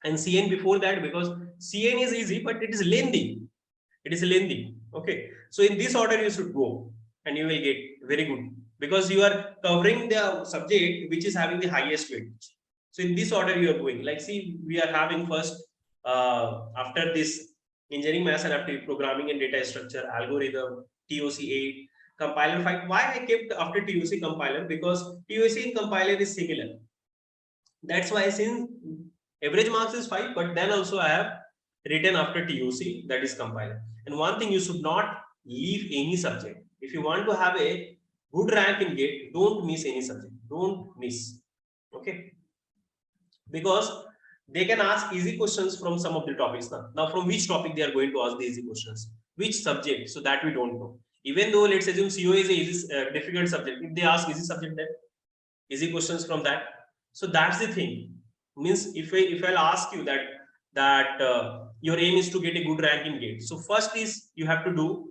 and CN before that because CN is easy but it is lengthy. It is lengthy. Okay, so in this order you should go, and you will get very good, because you are covering the subject which is having the highest weight. So in this order you are going. Like, see, we are having first after this engineering maths and aptitude programming and data structure, algorithm, TOC 8, compiler 5. Why I kept after TOC compiler? Because TOC and compiler is similar. That's why, since average marks is 5, but then also I have written after TOC, that is compiler. And one thing, you should not leave any subject. If you want to have a good rank in GATE, don't miss any subject. Don't miss. Okay, because they can ask easy questions from some of the topics. Now from which topic they are going to ask the easy questions, which subject, so that we don't know. Even though let's assume CO is a easy, difficult subject, if they ask easy subject, then easy questions from that. So that's the thing. Means if I'll ask you that your aim is to get a good rank in GATE, so first is you have to do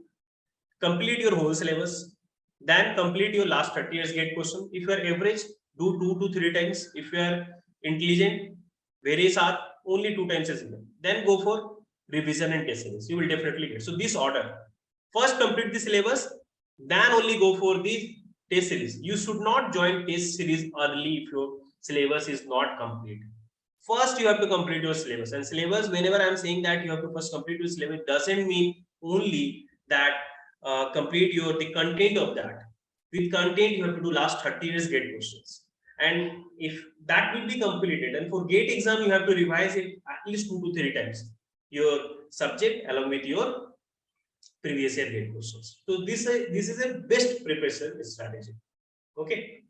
complete your whole syllabus, then complete your last 30 years GATE question. If you are average, do 2 to 3 times. If you are intelligent, very sharp, only 2 times is enough. Then go for revision and test series. You will definitely get. So this order: first complete the syllabus, then only go for the test series. You should not join test series early if your syllabus is not complete. First you have to complete your syllabus. And syllabus, whenever I'm saying that you have to first complete your syllabus, doesn't mean only that complete the content of that. With content, you have to do last 30 years GATE questions. And if that will be completed, and for GATE exam, you have to revise it at least 2 to 3 times, your subject along with your previous year GATE questions. So this is a best preparation strategy. Okay.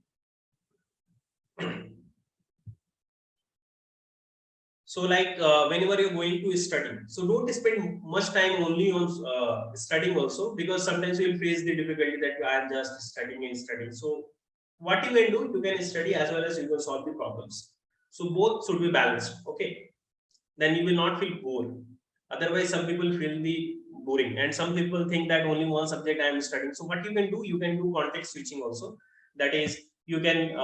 So like whenever you're going to study, so don't spend much time only on studying also, because sometimes you will face the difficulty that I am just studying and studying. So what you can do, you can study as well as you can solve the problems. So both should be balanced. Okay, then you will not feel bored. Otherwise, some people feel the boring, and some people think that only one subject I am studying. So what you can do context switching also. That is, you can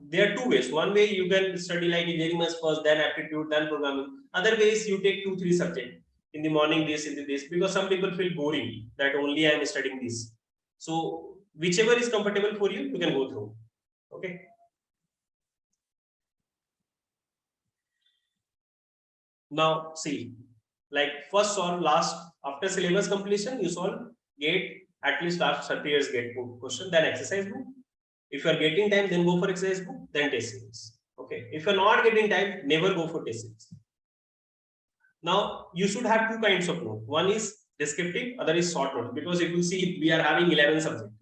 there are two ways. One way, you can study like engineering maths first, then aptitude, then programming. Other ways, you take 2-3 subjects in the morning, this, in the this, because some people feel boring that only I am studying this. So whichever is comfortable for you, you can go through. Okay. Now see, like first solve last after syllabus completion, you solve GATE at least last 30 years GATE question, then exercise book. If you are getting time, then go for exercise book, then test series. Okay. If you are not getting time, never go for test series. Now you should have two kinds of note. One is descriptive, other is short note. Because if you see, we are having 11 subjects.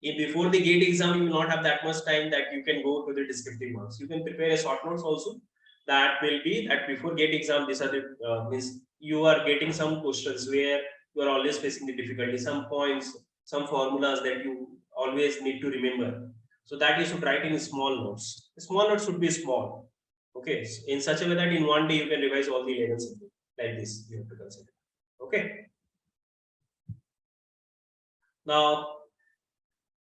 If before the GATE exam, you will not have that much time that you can go to the descriptive ones. You can prepare a short notes also. That will be that before GATE exam, these are the means you are getting some questions where you are always facing the difficulty, some points, some formulas that you always need to remember. So that you should write in small notes. The small notes should be small. Okay, in such a way that in one day you can revise all the 11 subjects. Like this, you have to consider. Okay. Now,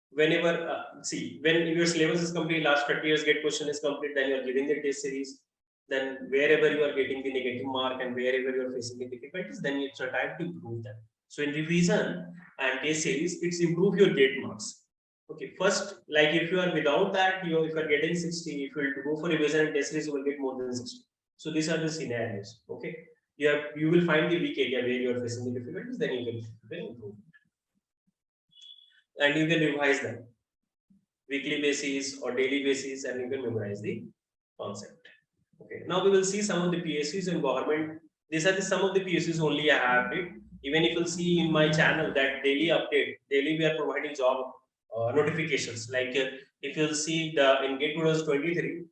whenever see, when your syllabus is complete, last 30 years GATE question is complete, then you are giving the test series. Then wherever you are getting the negative mark and wherever you are facing the difficulties, then it's a time to improve that. So in revision and test series, it's improve your GATE marks. Okay, first, like if you are without that, if you are getting 60, if you go for revision and test series, you will get more than 60. So these are the scenarios. Okay. you will find the weak area where you are facing the difficulties, then you can improve. And you can revise them weekly basis or daily basis, and you can memorize the concept. Okay, now we will see some of the PSUs and government. These are some of the PSUs only I have it. Even if you'll see in my channel that daily update, daily we are providing job notifications. Like if you'll see the in GATE 2023,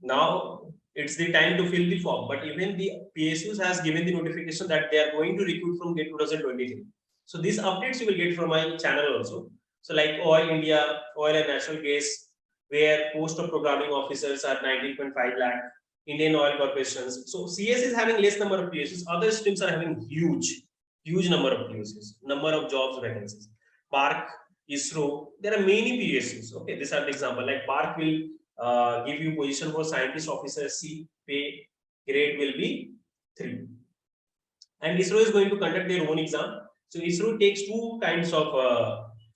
now it's the time to fill the form. But even the PSUs has given the notification that they are going to recruit from GATE 2023. So these updates you will get from my channel also. So like Oil India, Oil and Natural Gas, where post of programming officers are 19.5 lakh. Indian Oil Corporations. So CS is having less number of PSUs. Other streams are having huge number of PSUs, number of jobs vacancies. Park, ISRO, there are many PSUs. Okay, these are the example. Like Park will give you position for scientist officer C, pay grade will be 3. And ISRO is going to conduct their own exam. So ISRO takes two kinds of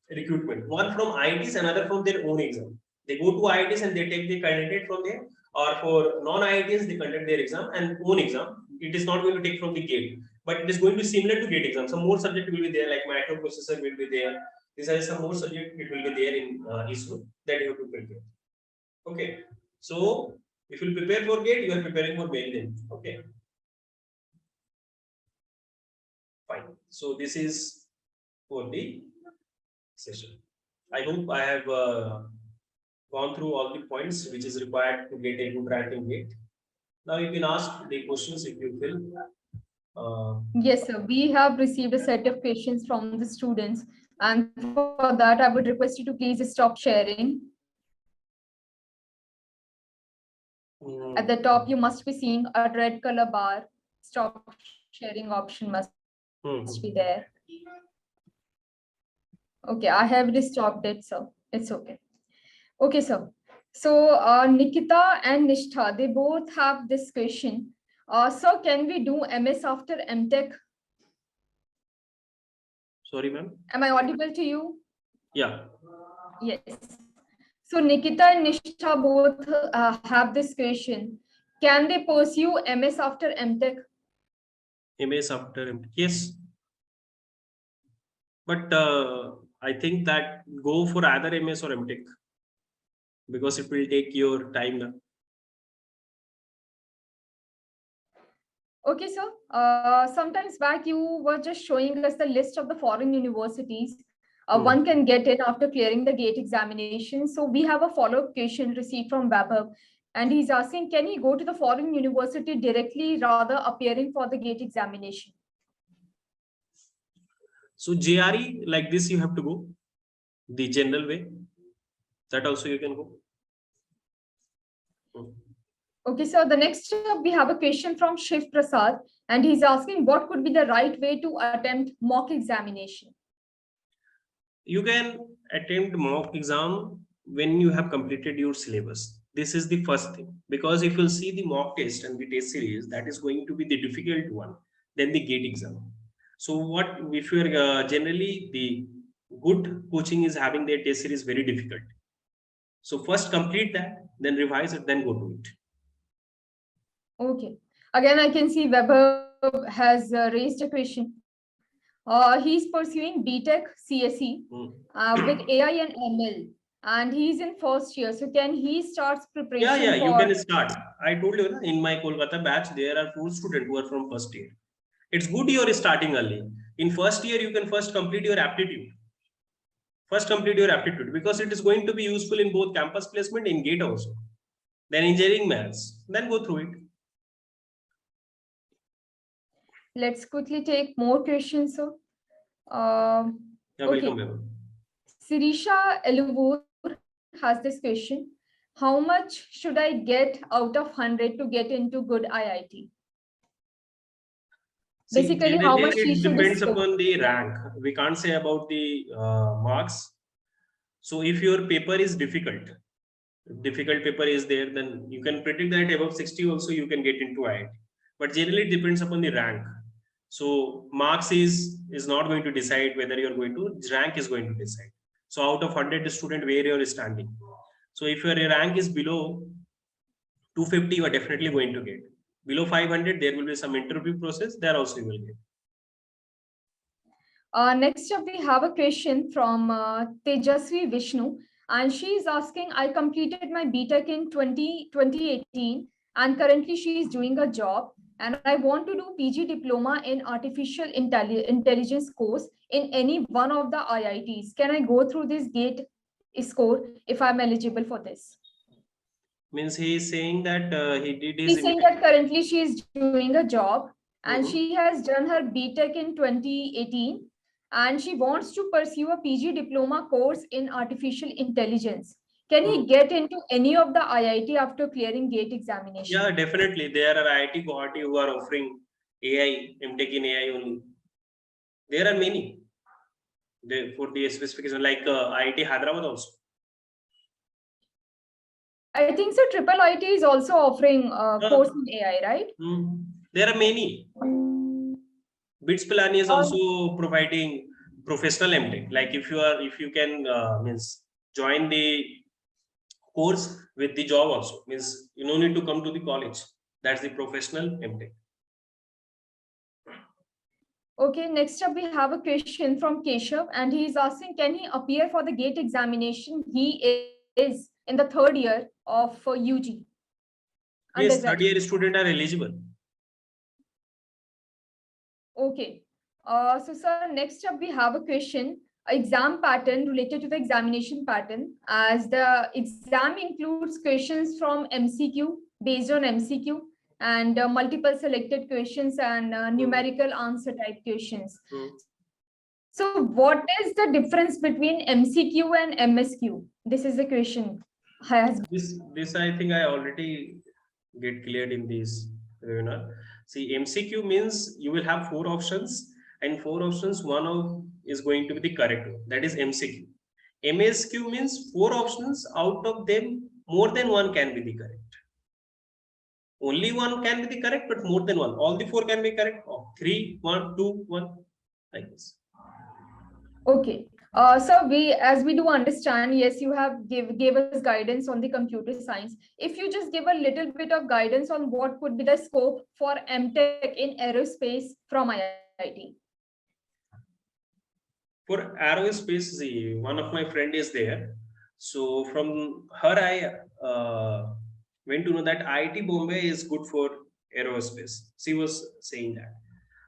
recruitment. One from IITs, another from their own exam. They go to IITs and they take the candidate from there, or for non-IITs, they conduct their exam and own exam. It is not going to take from the GATE, but it is going to be similar to GATE exam. Some more subject will be there, like microprocessor will be there. These are some more subject it will be there in ISRO that you have to prepare. Okay, so if you prepare for GATE, you are preparing for main then. Okay, fine. So this is for the session. I hope I have gone through all the points which is required to get a good rank in GATE. Now you can ask the questions if you feel. Yes, sir. We have received a set of questions from the students, and for that, I would request you to please stop sharing. At the top, you must be seeing a red color bar. Stop sharing option must be there. Okay, I have stopped it, so it's okay. Okay, sir. So Nikita and Nishtha, they both have this question. So can we do MS after MTech? Sorry, ma'am. Am I audible to you? Yeah. Yes. So Nikita and Nishtha both have this question. Can they pursue MS after MTech? MS after MTech, yes. But I think that go for either MS or MTech because it will take your time now. Okay, sir. Sometimes back you were just showing us the list of the foreign universities one can get in after clearing the GATE examination. So we have a follow-up question received from Webber, and he's asking, can he go to the foreign university directly rather appearing for the GATE examination? So JRE, like this you have to go the general way. That also you can go. Okay, so the next up, we have a question from Shiv Prasad, and he's asking what could be the right way to attempt mock examination? You can attempt mock exam when you have completed your syllabus. This is the first thing, because if you'll see the mock test and the test series, that is going to be the difficult one than the GATE exam. So what if you are generally the good coaching is having their test series very difficult. So first complete that, then revise it, then go to it. Okay. Again, I can see Weber has raised a question. He's pursuing BTech CSE with AI and ML, and he's in first year. So can he start preparation? Yeah, you can start. I told you in my Kolkata batch, there are 4 students who are from first year. It's good you are starting early. In first year, you can first complete your aptitude. First complete your aptitude because it is going to be useful in both campus placement in GATE also. Then engineering maths. Then go through it. Let's quickly take more questions, sir. Okay. Welcome. Sirisha Eluvur has this question. How much should I get out of 100 to get into good IIT? Basically, how much it depends upon the rank. We can't say about the marks. So if your paper is difficult paper is there, then you can predict that above 60 also you can get into IIT. But generally it depends upon the rank. So marks is not going to decide whether you're going to, rank is going to decide. So out of 100 student where you're standing. So if your rank is below 250, you are definitely going to get. Below 500, there will be some interview process. There also you will get. Next up, we have a question from Tejasvi Vishnu, and she is asking, I completed my BTech in 2018, and currently she is doing a job, and I want to do PG diploma in artificial intelligence course in any one of the IITs. Can I go through this GATE score if I'm eligible for this? Means he is saying that he did his. He's saying that currently she is doing a job, and she has done her BTech in 2018. And she wants to pursue a PG diploma course in artificial intelligence. Can he get into any of the IIT after clearing GATE examination? Yeah, definitely. There are IIT Guwahati who are offering AI, MTech in AI only. There are many. For the specification, like IIT Hyderabad also. I think so. Triple IT is also offering a course in AI, right? There are many. BITS Pilani is also providing professional MTech. Like if you can means join the course with the job also, means you no need to come to the college. That's the professional MTech. Okay, next up we have a question from Keshav, and he is asking, can he appear for the GATE examination? He is in the third year of UG. Yes, third year students are eligible. Okay. So sir, next up we have a question, exam pattern related to the examination pattern, as the exam includes questions from MCQ based on MCQ and multiple selected questions and numerical answer type questions. So what is the difference between MCQ and MSQ? This is the question. This I think I already get cleared in this webinar. See, MCQ means you will have 4 options, and 4 options, one of is going to be the correct one. That is MCQ. MSQ means 4 options, out of them more than one can be the correct. Only one can be the correct, but more than one. All the 4 can be correct. 3, 1, 2, 1, like this. Okay. So as we do understand, yes, you have gave us guidance on the computer science. If you just give a little bit of guidance on what could be the scope for MTech in aerospace from IIT. For aerospace, one of my friend is there. So from her, I went to know that IIT Bombay is good for aerospace. She was saying that.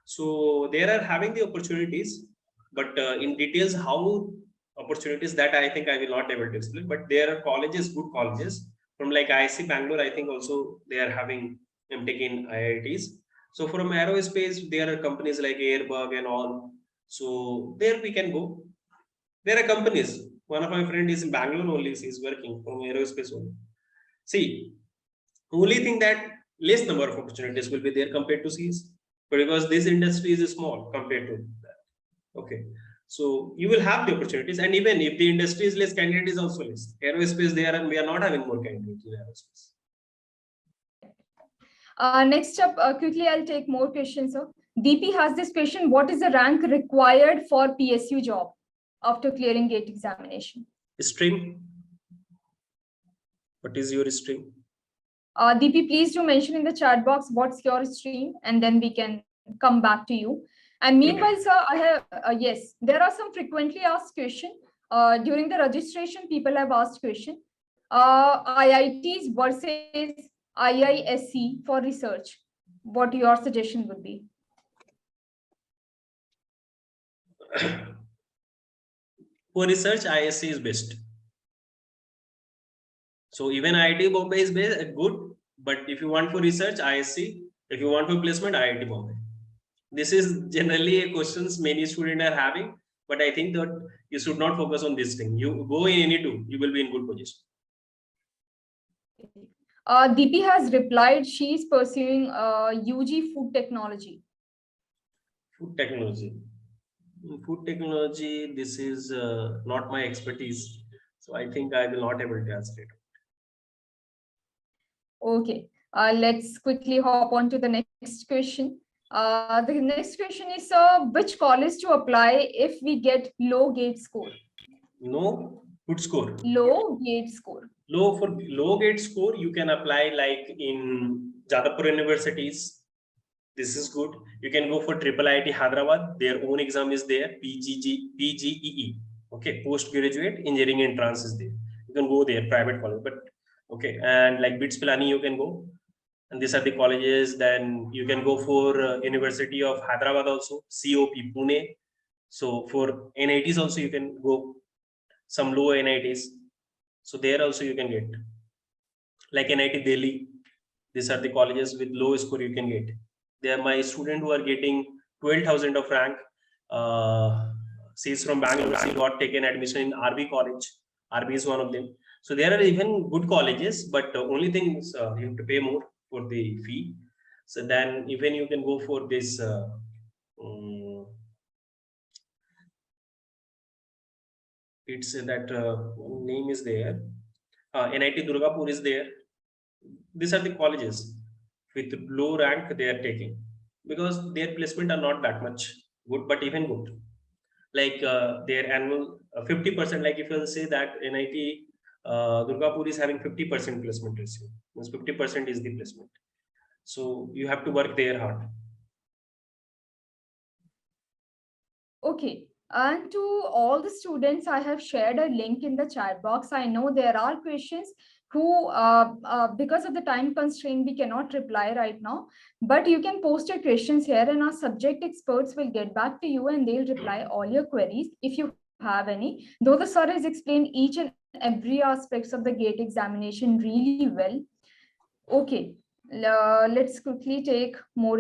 So they are having the opportunities, but in details how opportunities, that I think I will not able to explain. But there are colleges, good colleges from like IISc Bangalore. I think also they are having MTech in IITs. So from aerospace, there are companies like Airbag and all. So there we can go. There are companies. One of my friend is in Bangalore only. He is working from aerospace only. See, only thing that less number of opportunities will be there compared to Cs, but because this industry is small compared to that. Okay, so you will have the opportunities, and even if the industry is less, candidate is also less. Aerospace there, and we are not having more candidates in aerospace. Next up, quickly I'll take more questions. So DP has this question: what is the rank required for PSU job after clearing GATE examination? Stream. What is your stream? DP, please do mention in the chat box what's your stream, and then we can come back to you. And meanwhile, sir, I have, yes, there are some frequently asked questions. During the registration, people have asked question. IITs versus IISc for research. What your suggestion would be? For research, IISc is best. So even IIT Bombay is good, but if you want for research, IISc. If you want for placement, IIT Bombay. This is generally a questions many students are having, but I think that you should not focus on this thing. You go in any two, you will be in good position. DP has replied she is pursuing UG food technology. Food technology. Food technology, this is not my expertise. So I think I will not able to answer it. Okay, let's quickly hop on to the next question. The next question is, which college to apply if we get low GATE score? No, good score. Low GATE score. For low GATE score, you can apply like in Jadavpur universities. This is good. You can go for Triple IIT Hyderabad. Their own exam is there. PGEE. Okay, postgraduate engineering entrance is there. You can go there, private college. But okay, and like BITS Pilani, you can go. And these are the colleges. Then you can go for University of Hyderabad also. COP Pune. So for NITs also you can go. Some low NITs. So there also you can get. Like NIT Delhi. These are the colleges with low score you can get. They are my student who are getting 12,000 of rank. She's from Bangalore. She got taken admission in RB college. RB is one of them. So there are even good colleges, but the only thing is you have to pay more for the fee. So then even you can go for this. It's that name is there. NIT Durgapur is there. These are the colleges with low rank they are taking because their placement are not that much good, but even good. Like their annual 50%. Like if you say that NIT Durgapur is having 50% placement ratio, means 50% is the placement. So you have to work there hard. Okay. And to all the students, I have shared a link in the chat box. I know there are questions who, because of the time constraint, we cannot reply right now. But you can post your questions here and our subject experts will get back to you and they'll reply all your queries if you have any. Though the sir has explained each and every aspects of the GATE examination really well. Okay, let's quickly take more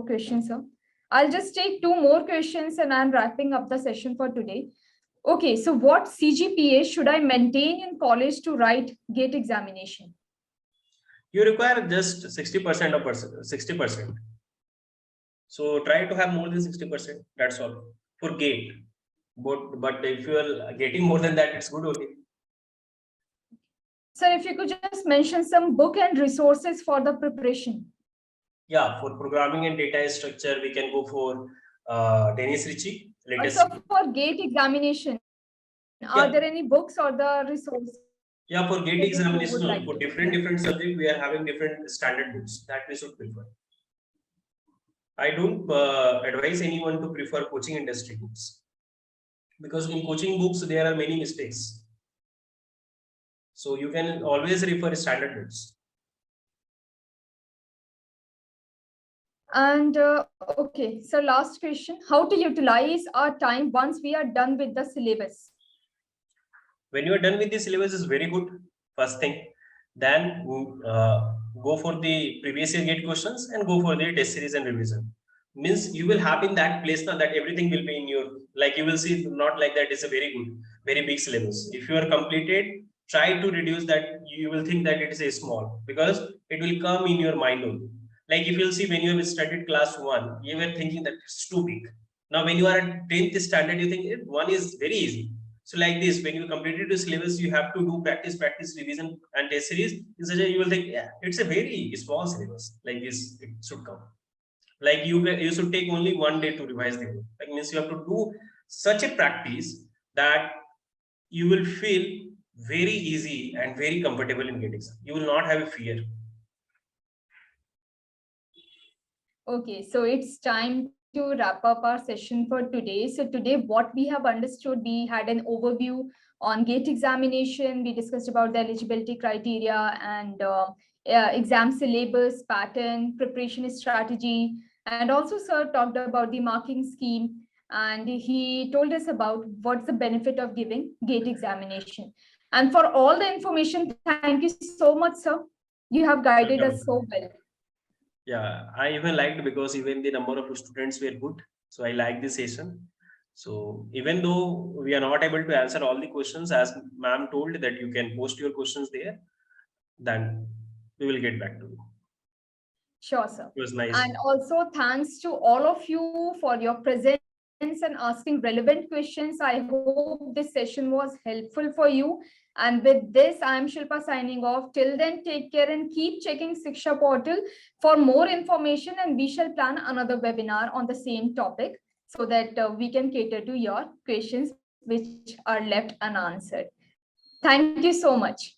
questions, sir. I'll just take 2 more questions and I'm wrapping up the session for today. Okay, so what CGPA should I maintain in college to write GATE examination? You require just 60% of 60%. So try to have more than 60%. That's all for GATE. But if you are getting more than that, it's good only. Sir, if you could just mention some book and resources for the preparation. Yeah, for programming and data structure, we can go for Dennis Ritchie. Also for GATE examination, are there any books or the resources? Yeah, for GATE examination, like for different subjects, we are having different standard books that we should prefer. I don't advise anyone to prefer coaching industry books because in coaching books there are many mistakes. So you can always refer standard books. And okay, so last question, how to utilize our time once we are done with the syllabus? When you are done with the syllabus is very good, first thing. Then go for the previous year GATE questions and go for the test series and revision. Means you will have in that place now that everything will be in your, like you will see not like that it's a very good, very big syllabus. If you are completed, try to reduce that. You will think that it is a small because it will come in your mind only. Like if you'll see when you have studied class 1, you were thinking that it's too big. Now when you are at 10th standard, you think 1 is very easy. So like this, when you completed the syllabus, you have to do practice, revision, and test series. In such a, you will think, yeah, it's a very small syllabus. Like this, it should come. Like you should take only 1 day to revise the book. Like means you have to do such a practice that you will feel very easy and very comfortable in GATE exam. You will not have a fear. Okay, so it's time to wrap up our session for today. So today, what we have understood, we had an overview on GATE examination. We discussed about the eligibility criteria and exam syllabus, pattern, preparation strategy. And also, sir talked about the marking scheme. And he told us about what's the benefit of giving GATE examination. And for all the information, thank you so much, sir. You have guided us so well. Yeah, I even liked because even the number of students were good. So I like this session. So even though we are not able to answer all the questions, as ma'am told that you can post your questions there, then we will get back to you. Sure, sir. It was nice. And also thanks to all of you for your presence and asking relevant questions. I hope this session was helpful for you. And with this, I'm Shilpa signing off. Till then, take care and keep checking Shiksha portal for more information. And we shall plan another webinar on the same topic so that we can cater to your questions which are left unanswered. Thank you so much.